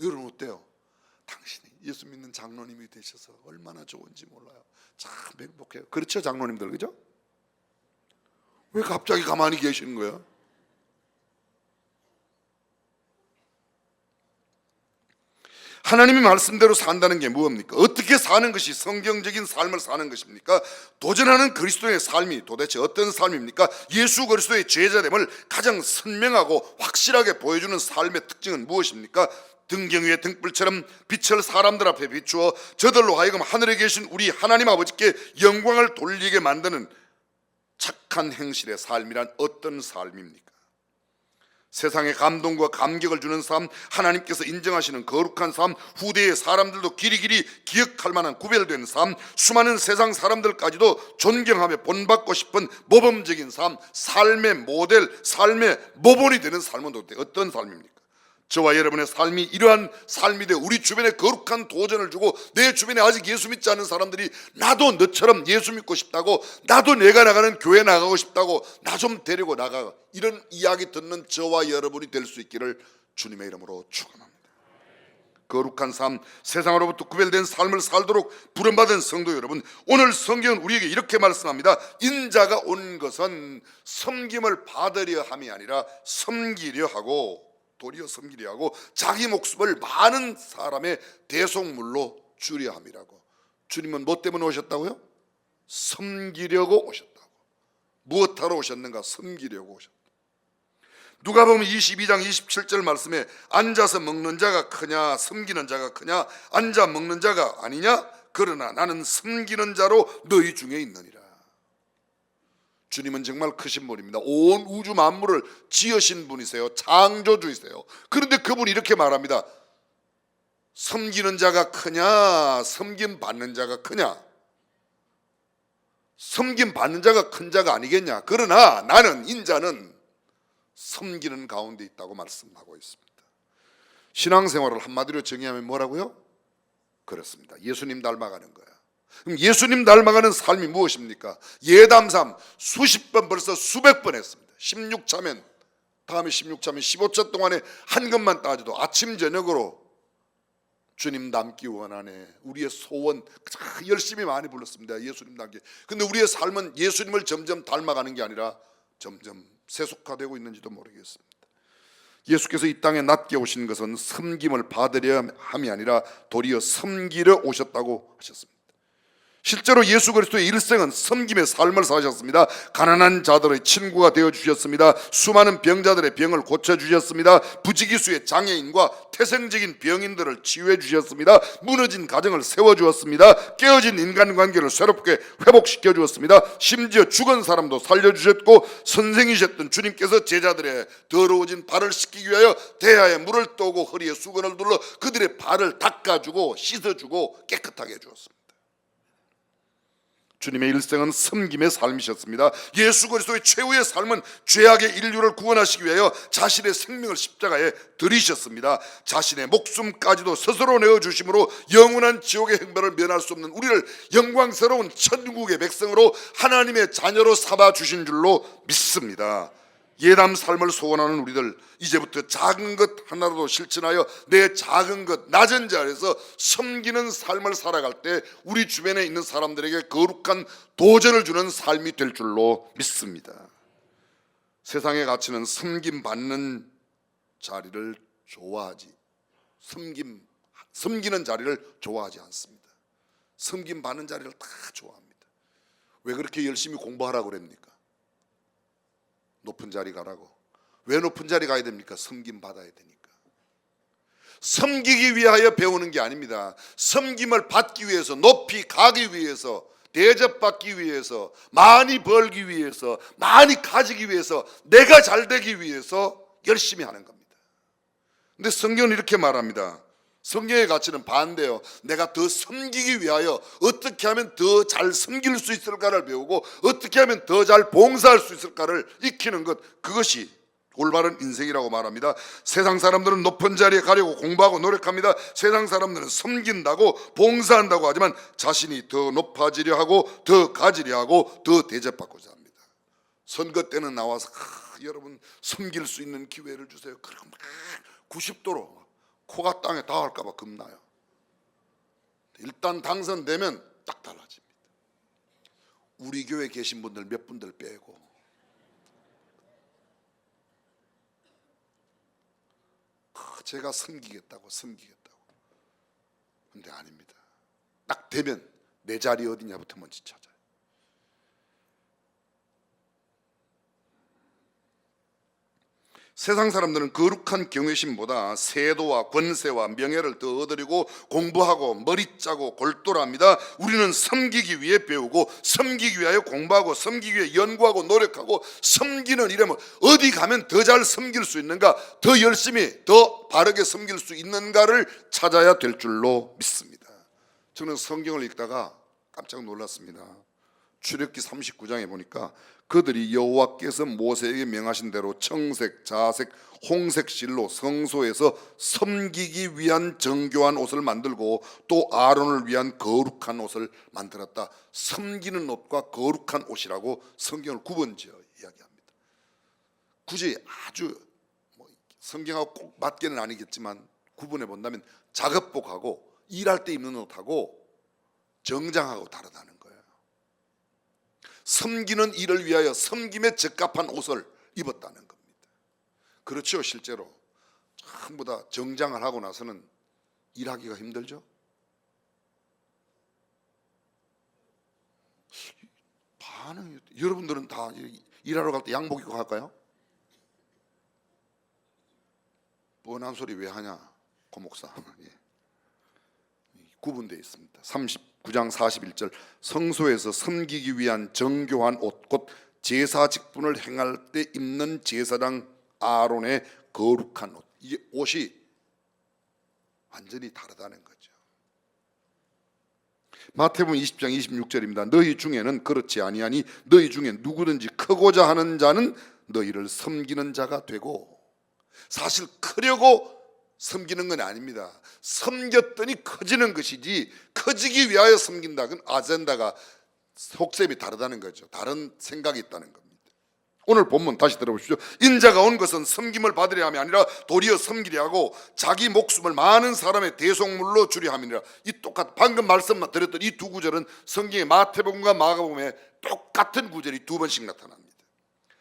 여러분 어때요? 당신이 예수 믿는 장로님이 되셔서 얼마나 좋은지 몰라요. 참 행복해요. 그렇죠, 장로님들, 그죠? 왜 갑자기 가만히 계시는 거야? 하나님의 말씀대로 산다는 게 무엇입니까? 어떻게 사는 것이 성경적인 삶을 사는 것입니까? 도전하는 그리스도의 삶이 도대체 어떤 삶입니까? 예수 그리스도의 제자됨을 가장 선명하고 확실하게 보여주는 삶의 특징은 무엇입니까? 등경 위의 등불처럼 빛을 사람들 앞에 비추어 저들로 하여금 하늘에 계신 우리 하나님 아버지께 영광을 돌리게 만드는 착한 행실의 삶이란 어떤 삶입니까? 세상에 감동과 감격을 주는 삶, 하나님께서 인정하시는 거룩한 삶, 후대의 사람들도 길이길이 기억할 만한 구별된 삶, 수많은 세상 사람들까지도 존경하며 본받고 싶은 모범적인 삶, 삶의 모델, 삶의 모본이 되는 삶은 도대체 어떤 삶입니까? 저와 여러분의 삶이 이러한 삶이 되어 우리 주변에 거룩한 도전을 주고 내 주변에 아직 예수 믿지 않는 사람들이 나도 너처럼 예수 믿고 싶다고, 나도 내가 나가는 교회 나가고 싶다고, 나 좀 데리고 나가, 이런 이야기 듣는 저와 여러분이 될 수 있기를 주님의 이름으로 축원합니다. 거룩한 삶, 세상으로부터 구별된 삶을 살도록 부름받은 성도 여러분, 오늘 성경은 우리에게 이렇게 말씀합니다. 인자가 온 것은 섬김을 받으려 함이 아니라 섬기려 하고, 도리어 섬기려 하고 자기 목숨을 많은 사람의 대속물로 주려 함이라고. 주님은 뭐 때문에 오셨다고요? 섬기려고 오셨다고. 무엇하러 오셨는가? 섬기려고 오셨다. 누가복음 22장 27절 말씀에 앉아서 먹는 자가 크냐 섬기는 자가 크냐, 앉아 먹는 자가 아니냐, 그러나 나는 섬기는 자로 너희 중에 있느니라. 주님은 정말 크신 분입니다. 온 우주 만물을 지으신 분이세요. 창조주이세요. 그런데 그분이 이렇게 말합니다. 섬기는 자가 크냐 섬김 받는 자가 크냐. 섬김 받는 자가 큰 자가 아니겠냐. 그러나 나는, 인자는 섬기는 가운데 있다고 말씀하고 있습니다. 신앙생활을 한마디로 정의하면 뭐라고요? 그렇습니다. 예수님 닮아가는 거야. 그럼 예수님 닮아가는 삶이 무엇입니까? 예담삼 수십 번, 벌써 수백 번 했습니다. 16차면, 다음에 16차면 15차 동안에 한 것만 따져도 아침 저녁으로 주님 닮기 원하네, 우리의 소원 열심히 많이 불렀습니다. 예수님 닮기. 근데 우리의 삶은 예수님을 점점 닮아가는 게 아니라 점점 세속화되고 있는지도 모르겠습니다. 예수께서 이 땅에 낮게 오신 것은 섬김을 받으려 함이 아니라 도리어 섬기려 오셨다고 하셨습니다. 실제로 예수 그리스도의 일생은 섬김의 삶을 사셨습니다. 가난한 자들의 친구가 되어주셨습니다. 수많은 병자들의 병을 고쳐주셨습니다. 부지기수의 장애인과 태생적인 병인들을 치유해 주셨습니다. 무너진 가정을 세워주었습니다. 깨어진 인간관계를 새롭게 회복시켜 주었습니다. 심지어 죽은 사람도 살려주셨고, 선생이셨던 주님께서 제자들의 더러워진 발을 씻기기 위하여 대야에 물을 떠오고 허리에 수건을 둘러 그들의 발을 닦아주고 씻어주고 깨끗하게 해주었습니다. 주님의 일생은 섬김의 삶이셨습니다. 예수 그리스도의 최후의 삶은 죄악의 인류를 구원하시기 위하여 자신의 생명을 십자가에 들이셨습니다. 자신의 목숨까지도 스스로 내어주심으로 영원한 지옥의 행벌을 면할 수 없는 우리를 영광스러운 천국의 백성으로 하나님의 자녀로 삼아 주신 줄로 믿습니다. 예담 삶을 소원하는 우리들, 이제부터 작은 것 하나라도 실천하여 내 작은 것, 낮은 자리에서 섬기는 삶을 살아갈 때 우리 주변에 있는 사람들에게 거룩한 도전을 주는 삶이 될 줄로 믿습니다. 세상의 가치는 섬김받는 자리를 좋아하지, 섬기는 자리를 좋아하지 않습니다. 섬김받는 자리를 다 좋아합니다. 왜 그렇게 열심히 공부하라고 그럽니까? 높은 자리 가라고. 왜 높은 자리 가야 됩니까? 섬김 받아야 되니까. 섬기기 위하여 배우는 게 아닙니다. 섬김을 받기 위해서, 높이 가기 위해서, 대접받기 위해서, 많이 벌기 위해서, 많이 가지기 위해서, 내가 잘 되기 위해서 열심히 하는 겁니다. 근데 성경은 이렇게 말합니다. 성경의 가치는 반대요. 내가 더 섬기기 위하여 어떻게 하면 더 잘 섬길 수 있을까를 배우고 어떻게 하면 더 잘 봉사할 수 있을까를 익히는 것, 그것이 올바른 인생이라고 말합니다. 세상 사람들은 높은 자리에 가려고 공부하고 노력합니다. 세상 사람들은 섬긴다고 봉사한다고 하지만 자신이 더 높아지려 하고 더 가지려 하고 더 대접받고자 합니다. 선거 때는 나와서 여러분 섬길 수 있는 기회를 주세요. 그리고 막 90도로 코가 땅에 닿을까 봐 겁나요. 일단 당선되면 딱 달라집니다. 우리 교회 계신 분들 몇 분들 빼고 제가 섬기겠다고. 근데 아닙니다. 딱 되면 내 자리 어디냐부터 먼저 찾아요. 세상 사람들은 거룩한 경외심보다 세도와 권세와 명예를 더 얻으려고 공부하고 머리 짜고 골똘합니다. 우리는 섬기기 위해 배우고 섬기기 위하여 공부하고 섬기기 위해 연구하고 노력하고 섬기는 일이면 어디 가면 더 잘 섬길 수 있는가, 더 열심히 더 바르게 섬길 수 있는가를 찾아야 될 줄로 믿습니다. 저는 성경을 읽다가 깜짝 놀랐습니다. 출애굽기 39장에 보니까 그들이 여호와께서 모세에게 명하신 대로 청색, 자색, 홍색 실로 성소에서 섬기기 위한 정교한 옷을 만들고 또 아론을 위한 거룩한 옷을 만들었다. 섬기는 옷과 거룩한 옷이라고 성경을 구분지어 이야기합니다. 굳이 아주 성경하고 꼭 맞게는 아니겠지만 구분해 본다면 작업복하고 일할 때 입는 옷하고 정장하고 다르다는 거예요. 섬기는 일을 위하여 섬김에 적합한 옷을 입었다는 겁니다. 그렇죠. 실제로 전부 다 정장을 하고 나서는 일하기가 힘들죠. 반응이, 여러분들은 다 일하러 갈 때 양복 입고 갈까요? 뻔한 소리 왜 하냐 고목사. 구분되어 있습니다. 39장 41절 성소에서 섬기기 위한 정교한 옷 곧 제사 직분을 행할 때 입는 제사장 아론의 거룩한 옷, 이게 옷이 완전히 다르다는 거죠. 마태복음 20장 26절입니다. 너희 중에는 그렇지 아니하니 너희 중에 누구든지 크고자 하는 자는 너희를 섬기는 자가 되고, 사실 크려고 섬기는 건 아닙니다. 섬겼더니 커지는 것이지 커지기 위하여 섬긴다, 그건 아젠다가 속셈이 다르다는 거죠. 다른 생각이 있다는 겁니다. 오늘 본문 다시 들어보십시오. 인자가 온 것은 섬김을 받으려 함이 아니라 도리어 섬기려 하고 자기 목숨을 많은 사람의 대속물로 주려 함이니라. 이 똑같 방금 말씀만 드렸던 이 두 구절은 성경의 마태복음과 마가복음에 똑같은 구절이 두 번씩 나타납니다.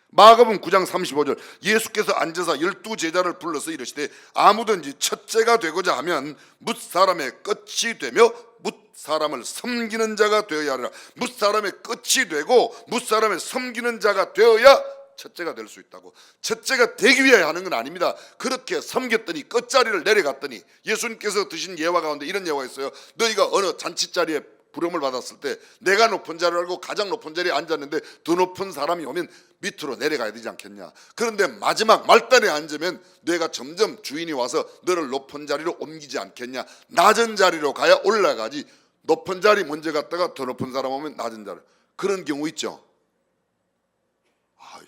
마가복음 9장 35절 예수께서 앉아서 12제자를 불러서 이르시되 아무든지 첫째가 되고자 하면 뭇 사람의 끝이 되며 뭇 사람을 섬기는 자가 되어야 하리라. 뭇 사람의 끝이 되고 뭇 사람의 섬기는 자가 되어야 첫째가 될 수 있다고. 첫째가 되기 위해 하는 건 아닙니다. 그렇게 섬겼더니 끝자리를 내려갔더니 예수님께서 드신 예화 가운데 이런 예화가 있어요. 너희가 어느 잔치자리에 부름을 받았을 때 내가 높은 자리를 알고 가장 높은 자리에 앉았는데 더 높은 사람이 오면 밑으로 내려가야 되지 않겠냐. 그런데 마지막 말단에 앉으면 내가 점점 주인이 와서 너를 높은 자리로 옮기지 않겠냐. 낮은 자리로 가야 올라가지. 높은 자리 먼저 갔다가 더 높은 사람 오면 낮은 자리. 그런 경우 있죠.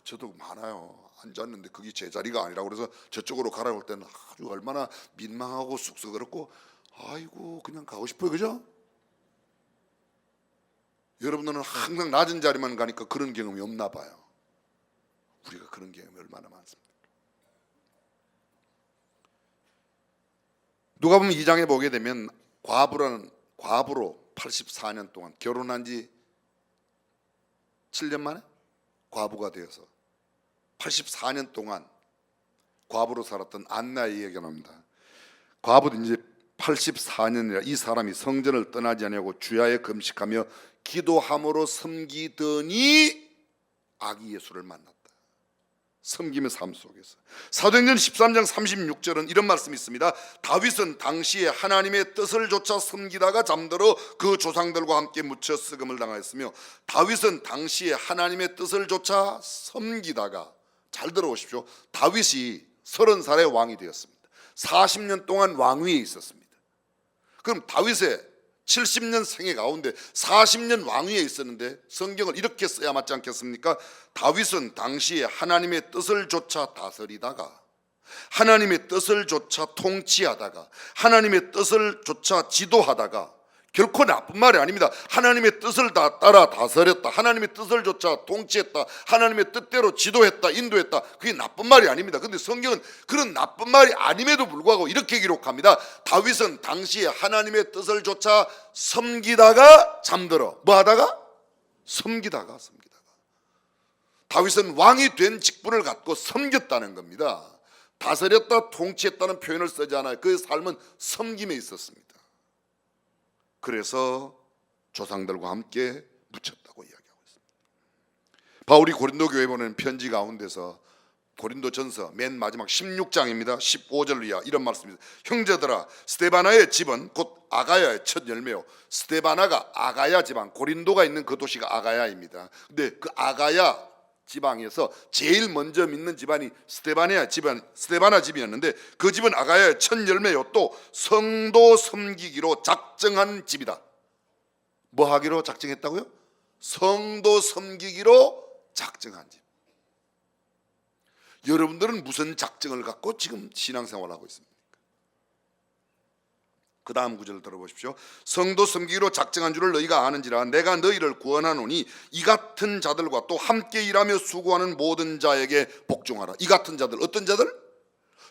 저도 많아요. 앉았는데 그게 제 자리가 아니라고 그래서 저쪽으로 가라고 할 때는 아주 얼마나 민망하고 쑥스럽고 아이고 그냥 가고 싶어요. 그죠? 여러분들은 항상 낮은 자리만 가니까 그런 경험이 없나 봐요. 우리가 그런 경험이 얼마나 많습니까? 누가복음 2장에 보게 되면 과부로 84년 동안 결혼한 지 7년 만에 과부가 되어서 84년 동안 과부로 살았던 안나의 이야기가 나옵니다. 과부도 이제 84년이라 이 사람이 성전을 떠나지 아니하고 주야에 금식하며 기도함으로 섬기더니 아기 예수를 만났다. 섬김의 삶 속에서. 사도행전 13장 36절은 이런 말씀이 있습니다. 다윗은 당시에 하나님의 뜻을 조차 섬기다가 잠들어 그 조상들과 함께 묻혀 썩음을 당하였으며, 다윗은 당시에 하나님의 뜻을 조차 섬기다가, 잘 들어보십시오, 다윗이 30살에 왕이 되었습니다. 40년 동안 왕위에 있었습니다. 그럼 다윗의 70년 생애 가운데 40년 왕위에 있었는데 성경을 이렇게 써야 맞지 않겠습니까? 다윗은 당시에 하나님의 뜻을 조차 다스리다가, 하나님의 뜻을 조차 통치하다가, 하나님의 뜻을 조차 지도하다가, 결코 나쁜 말이 아닙니다. 하나님의 뜻을 다 따라 다스렸다, 하나님의 뜻을 조차 통치했다, 하나님의 뜻대로 지도했다, 인도했다, 그게 나쁜 말이 아닙니다. 근데 성경은 그런 나쁜 말이 아님에도 불구하고 이렇게 기록합니다. 다윗은 당시에 하나님의 뜻을 조차 섬기다가 잠들어. 뭐 하다가? 섬기다가. 다윗은 왕이 된 직분을 갖고 섬겼다는 겁니다. 다스렸다, 통치했다는 표현을 쓰지 않아요. 그의 삶은 섬김에 있었습니다. 그래서 조상들과 함께 묻혔다고 이야기하고 있습니다. 바울이 고린도 교회에 보내는 편지 가운데서 고린도전서 맨 마지막 16장입니다. 15절 이하 이런 말씀입니다. 형제들아, 스데바나의 집은 곧 아가야의 첫 열매요. 스데바나가 아가야 지방, 고린도가 있는 그 도시가 아가야입니다. 근데 그 아가야 지방에서 제일 먼저 믿는 집안이 스데바나 집이었는데, 그 집은 아가야의 첫 열매요. 또 성도 섬기기로 작정한 집이다. 뭐 하기로 작정했다고요? 성도 섬기기로 작정한 집. 여러분들은 무슨 작정을 갖고 지금 신앙생활을 하고 있습니까? 그 다음 구절을 들어보십시오. 성도 섬기기로 작정한 줄을 너희가 아는지라 내가 너희를 구원하노니 이 같은 자들과 또 함께 일하며 수고하는 모든 자에게 복종하라. 이 같은 자들, 어떤 자들?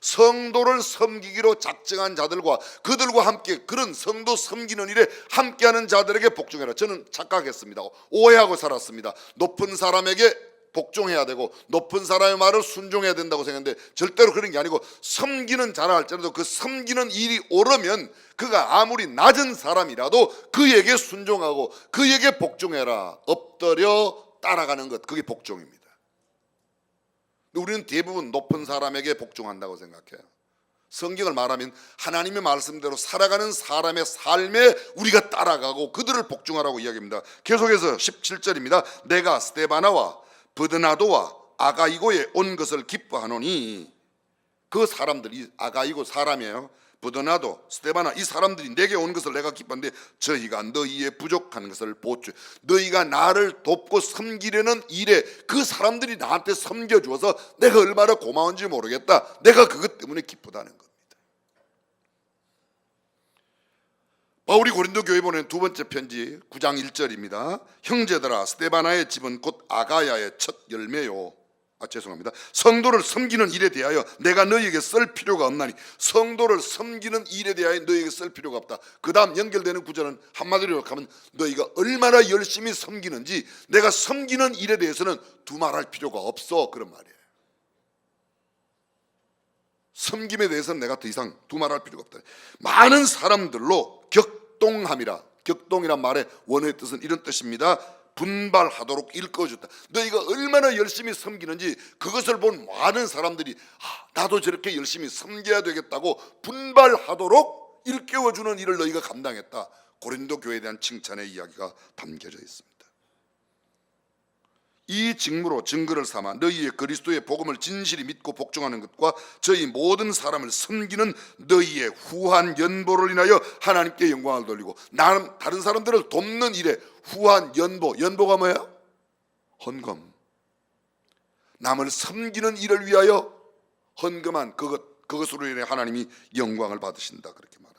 성도를 섬기기로 작정한 자들과 그들과 함께 그런 성도 섬기는 일에 함께하는 자들에게 복종해라. 저는 착각했습니다. 오해하고 살았습니다. 높은 사람에게 복종해야 되고 높은 사람의 말을 순종해야 된다고 생각했는데 절대로 그런 게 아니고, 섬기는 자라 할지라도 그 섬기는 일이 옳으면 그가 아무리 낮은 사람이라도 그에게 순종하고 그에게 복종해라. 엎드려 따라가는 것, 그게 복종입니다. 우리는 대부분 높은 사람에게 복종한다고 생각해요. 성경을 말하면 하나님의 말씀대로 살아가는 사람의 삶에 우리가 따라가고 그들을 복종하라고 이야기합니다. 계속해서 17절입니다. 내가 스데바나와 브드나도와 아가이고에 온 것을 기뻐하노니, 그 사람들이 아가이고 사람이에요. 브드나도, 스데바나, 이 사람들이 내게 온 것을 내가 기뻐하는데 저희가 너희의 부족한 것을 보충, 너희가 나를 돕고 섬기려는 일에 그 사람들이 나한테 섬겨주어서 내가 얼마나 고마운지 모르겠다. 내가 그것 때문에 기쁘다는 겁니다. 바울이 고린도 교회에 보낸 두 번째 편지 9장 1절입니다. 형제들아, 스데바나의 집은 곧 아가야의 첫 열매요. 성도를 섬기는 일에 대하여 내가 너희에게 쓸 필요가 없나니, 성도를 섬기는 일에 대하여 너희에게 쓸 필요가 없다. 그 다음 연결되는 구절은 한마디로 하면 너희가 얼마나 열심히 섬기는지 내가 섬기는 일에 대해서는 두말할 필요가 없어, 그런 말이에요. 섬김에 대해서는 내가 더 이상 두말할 필요가 없다. 많은 사람들로 격동함이라, 격동이란 말의 원어의 뜻은 이런 뜻입니다. 분발하도록 일깨워줬다. 너희가 얼마나 열심히 섬기는지 그것을 본 많은 사람들이 나도 저렇게 열심히 섬겨야 되겠다고 분발하도록 일깨워주는 일을 너희가 감당했다. 고린도 교회에 대한 칭찬의 이야기가 담겨져 있습니다. 이 직무로 증거를 삼아 너희의 그리스도의 복음을 진실히 믿고 복종하는 것과 저희 모든 사람을 섬기는 너희의 후한 연보를 인하여 하나님께 영광을 돌리고, 다른 사람들을 돕는 일에 후한 연보, 연보가 뭐예요? 헌금. 남을 섬기는 일을 위하여 헌금한 그것으로 인해 하나님이 영광을 받으신다, 그렇게 말합니다.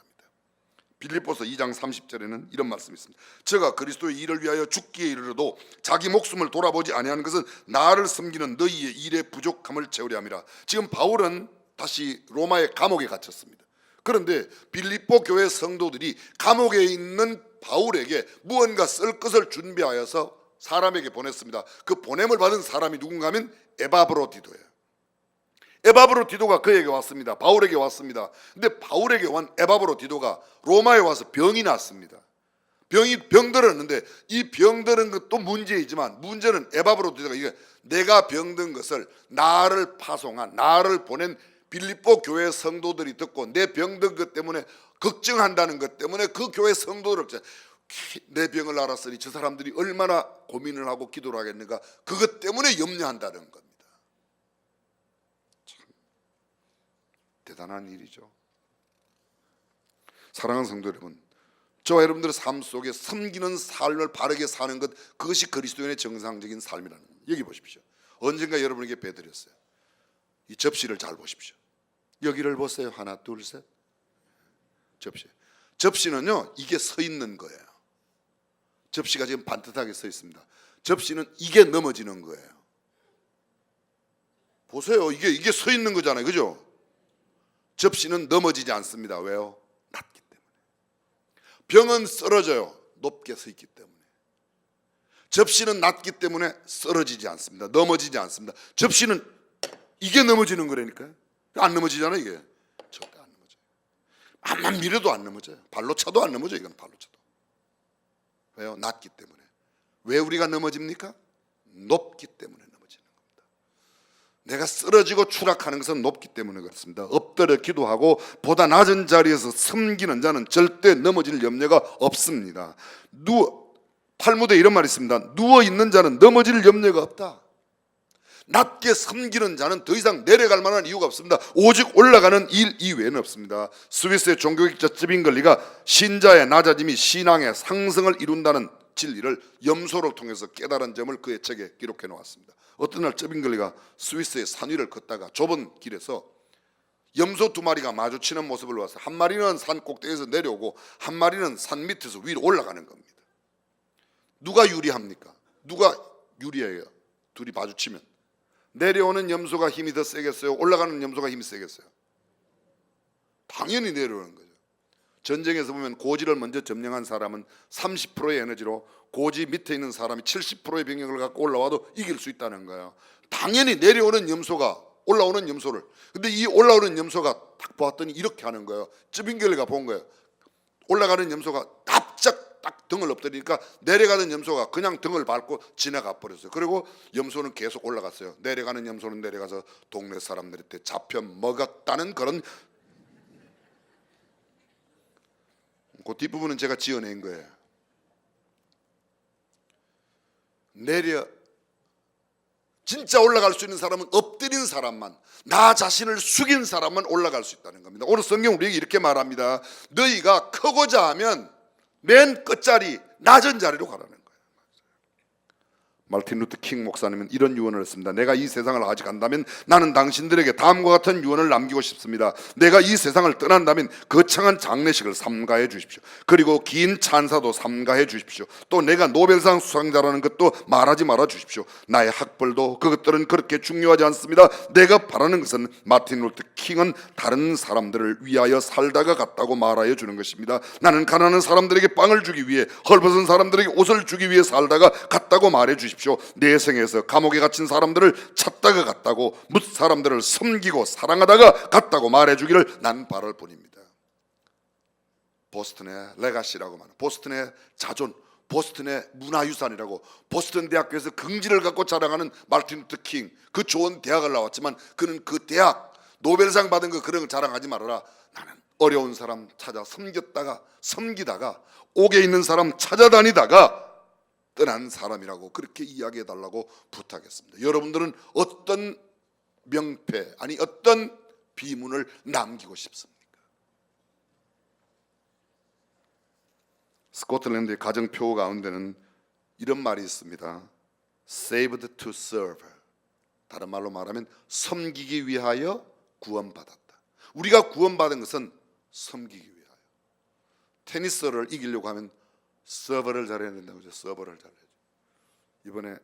빌립보서 2장 30절에는 이런 말씀이 있습니다. 저가 그리스도의 일을 위하여 죽기에 이르러도 자기 목숨을 돌아보지 아니하는 것은 나를 섬기는 너희의 일의 부족함을 채우려 함이라. 지금 바울은 다시 로마의 감옥에 갇혔습니다. 그런데 빌립보 교회 성도들이 감옥에 있는 바울에게 무언가 쓸 것을 준비하여서 사람에게 보냈습니다. 그 보냄을 받은 사람이 누군가 하면 에바브로디도예요. 에바브로디도가 그에게 왔습니다. 바울에게 왔습니다. 근데 바울에게 온 에바브로디도가 로마에 와서 병이 났습니다. 병들었는데 이 병드는 것도 문제이지만 문제는 에바브로드가 이게 내가 병든 것을 나를 파송한 나를 보낸 빌립보 교회 성도들이 듣고 내 병든 것 때문에 걱정한다는 것 때문에 그 교회 성도들 내 병을 알았으니 저 사람들이 얼마나 고민을 하고 기도를 하겠는가 그것 때문에 염려한다는 겁니다. 참 대단한 일이죠. 사랑하는 성도 여러분, 저와 여러분들의 삶 속에 섬기는 삶을 바르게 사는 것 그것이 그리스도인의 정상적인 삶이라는 겁니다. 여기 보십시오. 언젠가 여러분에게 배드렸어요. 이 접시를 잘 보십시오. 여기를 보세요. 하나 둘 셋. 접시는요 이게 서 있는 거예요. 접시가 지금 반듯하게 서 있습니다. 접시는 이게 넘어지는 거예요. 보세요. 이게 서 있는 거잖아요. 그죠? 접시는 넘어지지 않습니다. 왜요? 낮기 때문에. 병은 쓰러져요. 높게 서 있기 때문에. 접시는 낮기 때문에 쓰러지지 않습니다. 넘어지지 않습니다. 접시는 이게 넘어지는 거라니까요. 안 넘어지잖아요. 이게 절대 안 넘어져요. 암만 밀어도 안 넘어져요. 발로 차도 안 넘어져요. 이건 발로 차도. 왜요? 낮기 때문에. 왜 우리가 넘어집니까? 높기 때문에 넘어지는 겁니다. 내가 쓰러지고 추락하는 것은 높기 때문에 그렇습니다. 엎드려 기도하고 보다 낮은 자리에서 섬기는 자는 절대 넘어질 염려가 없습니다. 탈무드에 이런 말이 있습니다. 누워있는 자는 넘어질 염려가 없다. 낮게 섬기는 자는 더 이상 내려갈 만한 이유가 없습니다. 오직 올라가는 일 이외에는 없습니다. 스위스의 종교학자 쯔빙글리가 신자의 낮아짐이 신앙의 상승을 이룬다는 진리를 염소를 통해서 깨달은 점을 그의 책에 기록해 놓았습니다. 어떤 날 쯔빙글리가 스위스의 산 위를 걷다가 좁은 길에서 염소 두 마리가 마주치는 모습을 봤어요. 한 마리는 산 꼭대기에서 내려오고 한 마리는 산 밑에서 위로 올라가는 겁니다. 누가 유리합니까? 누가 유리해요? 둘이 마주치면 내려오는 염소가 힘이 더 세겠어요? 올라가는 염소가 힘이 세겠어요? 당연히 내려오는 거죠. 전쟁에서 보면 고지를 먼저 점령한 사람은 30%의 에너지로 고지 밑에 있는 사람이 70%의 병력을 갖고 올라와도 이길 수 있다는 거예요. 당연히 내려오는 염소가 올라오는 염소를, 근데 이 올라오는 염소가 딱 보았더니 이렇게 하는 거예요. 쯔빙겔리가 본 거예요. 올라가는 염소가 납작 딱 등을 엎드리니까 내려가는 염소가 그냥 등을 밟고 지나가 버렸어요. 그리고 염소는 계속 올라갔어요. 내려가는 염소는 내려가서 동네 사람들한테 잡혀 먹었다는 그런, 그 뒷부분은 제가 지어낸 거예요. 진짜 올라갈 수 있는 사람은 엎드린 사람만, 나 자신을 숙인 사람만 올라갈 수 있다는 겁니다. 오늘 성경 우리에게 이렇게 말합니다. 너희가 크고자 하면 맨 끝자리 낮은 자리로 가라는 거예요. 마르틴 루터 킹 목사님은 이런 유언을 했습니다. 내가 이 세상을 아직 간다면 나는 당신들에게 다음과 같은 유언을 남기고 싶습니다. 내가 이 세상을 떠난다면 거창한 장례식을 삼가해 주십시오. 그리고 긴 찬사도 삼가해 주십시오. 또 내가 노벨상 수상자라는 것도 말하지 말아 주십시오. 나의 학벌도 그것들은 그렇게 중요하지 않습니다. 내가 바라는 것은 마르틴 루터 킹은 다른 사람들을 위하여 살다가 갔다고 말하여 주는 것입니다. 나는 가난한 사람들에게 빵을 주기 위해, 헐벗은 사람들에게 옷을 주기 위해 살다가 갔다고 말해 주십시오. 내 생에서 감옥에 갇힌 사람들을 찾다가 갔다고, 뭇 사람들을 섬기고 사랑하다가 갔다고 말해주기를 난 바랄 뿐입니다. 보스턴의 레가시라고 말하는, 보스턴의 자존, 보스턴의 문화유산이라고, 보스턴 대학교에서 긍지를 갖고 자랑하는 마르틴 루터 킹, 그 좋은 대학을 나왔지만 그는 그 대학 노벨상 받은 거 그런 거 자랑하지 말아라. 나는 어려운 사람 찾아 섬기다가 옥에 있는 사람 찾아다니다가 떠난 사람이라고 그렇게 이야기해 달라고 부탁했습니다. 여러분들은 어떤 명패, 아니 어떤 비문을 남기고 싶습니까? 스코틀랜드의 가정표 가운데는 이런 말이 있습니다. Saved to serve. 다른 말로 말하면 섬기기 위하여 구원받았다. 우리가 구원받은 것은 섬기기 위하여. 테니스를 이기려고 하면 서버를 잘해야 된다고 하죠. 서버를 잘해야죠. 이번에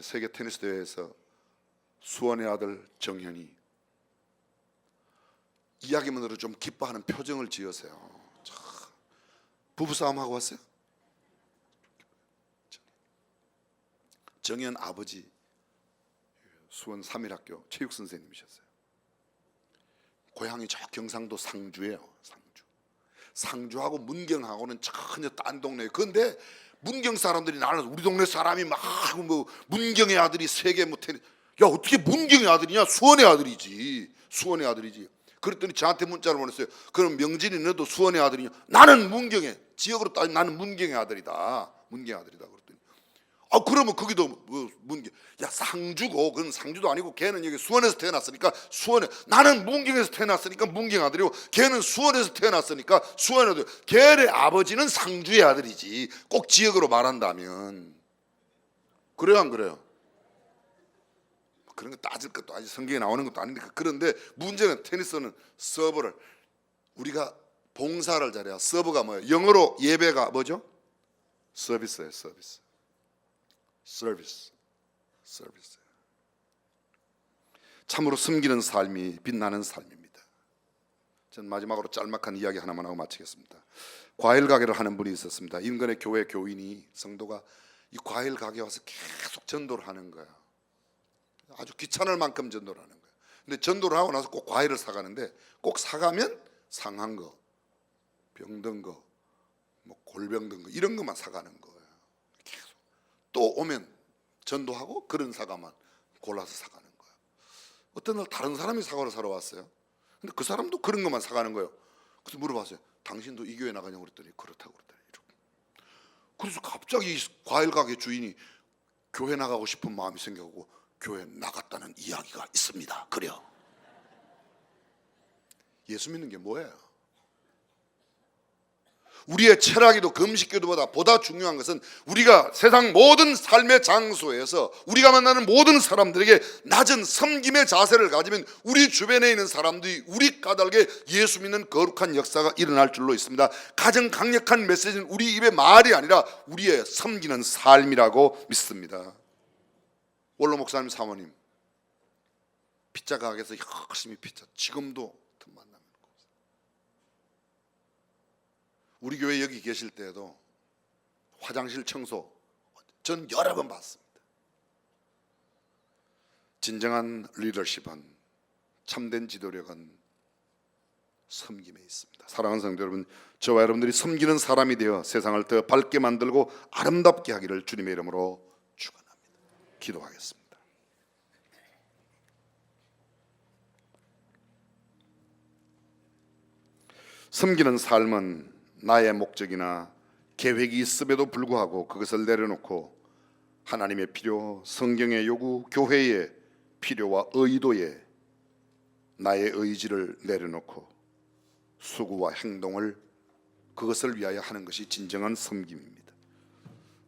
세계 테니스 대회에서 수원의 아들 정현이 이야기만으로 좀 기뻐하는 표정을 지으세요. 부부싸움 하고 왔어요. 정현 아버지 수원 3일학교 체육 선생님이셨어요. 고향이 저 경상도 상주예요. 상주하고 문경하고는 전혀 딴 동네예요. 그런데 문경 사람들이 나는 우리 동네 사람이 막 뭐 문경의 아들이 세계 뭐 테니스, 야 어떻게 문경의 아들이냐? 수원의 아들이지. 수원의 아들이지. 그랬더니 저한테 문자를 보냈어요. 그럼 명진이 너도 수원의 아들이냐? 나는 문경의, 지역으로 따지면 나는 문경의 아들이다. 문경의 아들이다. 그랬더니 그러면 거기도 뭐 문경, 야 상주고, 그건 상주도 아니고 걔는 여기 수원에서 태어났으니까 수원에, 나는 문경에서 태어났으니까 문경 아들이고 걔는 수원에서 태어났으니까 수원 아들. 걔의 아버지는 상주의 아들이지. 꼭 지역으로 말한다면. 그래요 안 그래요? 그런 거 따질 것도 아니지, 성경에 나오는 것도 아니니까. 그런데 문제는 테니스는 서브를, 우리가 봉사를 잘해야, 서브가 뭐예요? 영어로 예배가 뭐죠? 서비스예요. 서비스. 서비스. 참으로 숨기는 삶이 빛나는 삶입니다. 전 마지막으로 짤막한 이야기 하나만 하고 마치겠습니다. 과일 가게를 하는 분이 있었습니다. 인근의 교회 교인이, 성도가 이 과일 가게에 와서 계속 전도를 하는 거야. 아주 귀찮을 만큼 전도를 하는 거야. 근데 전도를 하고 나서 꼭 과일을 사가는데, 꼭 사가면 상한 거, 병든 거, 뭐 골병든 거, 이런 것만 사가는 거예요. 계속. 또 오면 전도하고 그런 사과만 골라서 사가는 거예요. 어떤 날 다른 사람이 사과를 사러 왔어요. 근데 그 사람도 그런 것만 사가는 거예요. 그래서 물어봤어요. 당신도 이 교회 나가냐고 그랬더니 그렇다고 그랬더니. 그래서 갑자기 과일 가게 주인이 교회 나가고 싶은 마음이 생겨고 교회 나갔다는 이야기가 있습니다. 그래요. 예수 믿는 게 뭐예요? 우리의 철학이도 금식기도보다 보다 중요한 것은 우리가 세상 모든 삶의 장소에서 우리가 만나는 모든 사람들에게 낮은 섬김의 자세를 가지면 우리 주변에 있는 사람들이 우리 까닭에 예수 믿는 거룩한 역사가 일어날 줄로 있습니다. 가장 강력한 메시지는 우리 입의 말이 아니라 우리의 섬기는 삶이라고 믿습니다. 원로 목사님 사모님 피자 가게에서 열심히 피자, 지금도 만나면 우리 교회 여기 계실 때에도 화장실 청소 전 여러 번 봤습니다. 진정한 리더십은, 참된 지도력은 섬김에 있습니다. 사랑하는 성도 여러분, 저와 여러분들이 섬기는 사람이 되어 세상을 더 밝게 만들고 아름답게 하기를 주님의 이름으로 축원합니다. 기도하겠습니다. 섬기는 삶은 나의 목적이나 계획이 있음에도 불구하고 그것을 내려놓고 하나님의 필요, 성경의 요구, 교회의 필요와 의도에 나의 의지를 내려놓고 수고와 행동을 그것을 위하여 하는 것이 진정한 섬김입니다.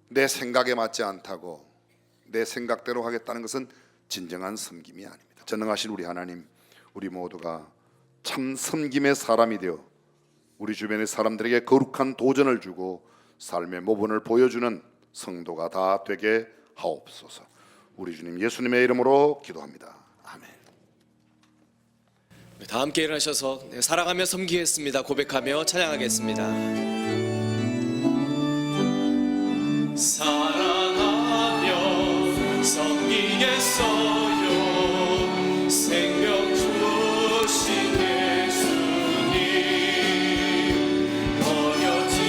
내 생각에 맞지 않다고 내 생각대로 하겠다는 것은 진정한 섬김이 아닙니다. 전능하신 우리 하나님, 우리 모두가 참 섬김의 사람이 되어 우리 주변의 사람들에게 거룩한 도전을 주고 삶의 모본을 보여주는 성도가 다 되게 하옵소서. 우리 주님 예수님의 이름으로 기도합니다. 아멘. 다 함께 일어나셔서 사랑하며 섬기겠습니다 고백하며 찬양하겠습니다. 사랑하며 섬기겠어요. 생명 주신 예수님, 버려진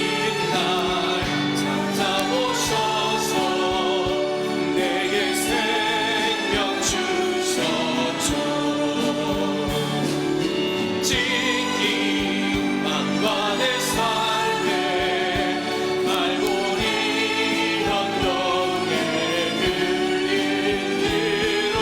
날 찾아오셔서 내게 생명 주셨죠. 찢긴 망관의 삶에 갈고리 언덕에 흘린 피로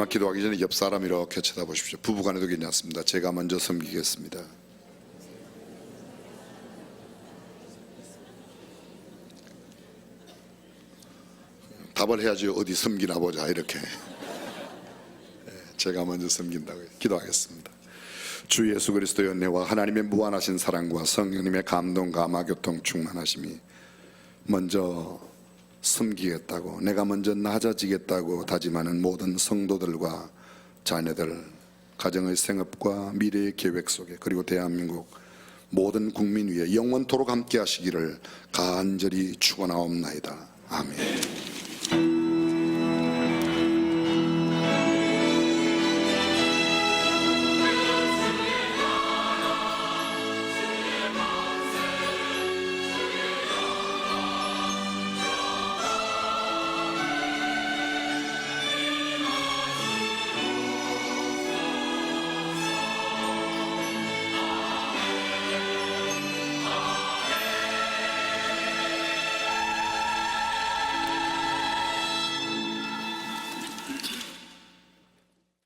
마지막 기도하기 전에 옆 사람 이렇게 쳐다보십시오. 부부간에도 괜찮습니다. 제가 먼저 섬기겠습니다. 답을 해야지 어디 섬기나 보자 이렇게. 제가 먼저 섬긴다고 기도하겠습니다. 주 예수 그리스도의 은혜와 하나님의 무한하신 사랑과 성령님의 감동 감화 교통 충만하심이 먼저 섬기겠다고, 내가 먼저 낮아지겠다고 다짐하는 모든 성도들과 자녀들, 가정의 생업과 미래의 계획 속에, 그리고 대한민국 모든 국민 위에 영원토록 함께 하시기를 간절히 축원하옵나이다. 아멘.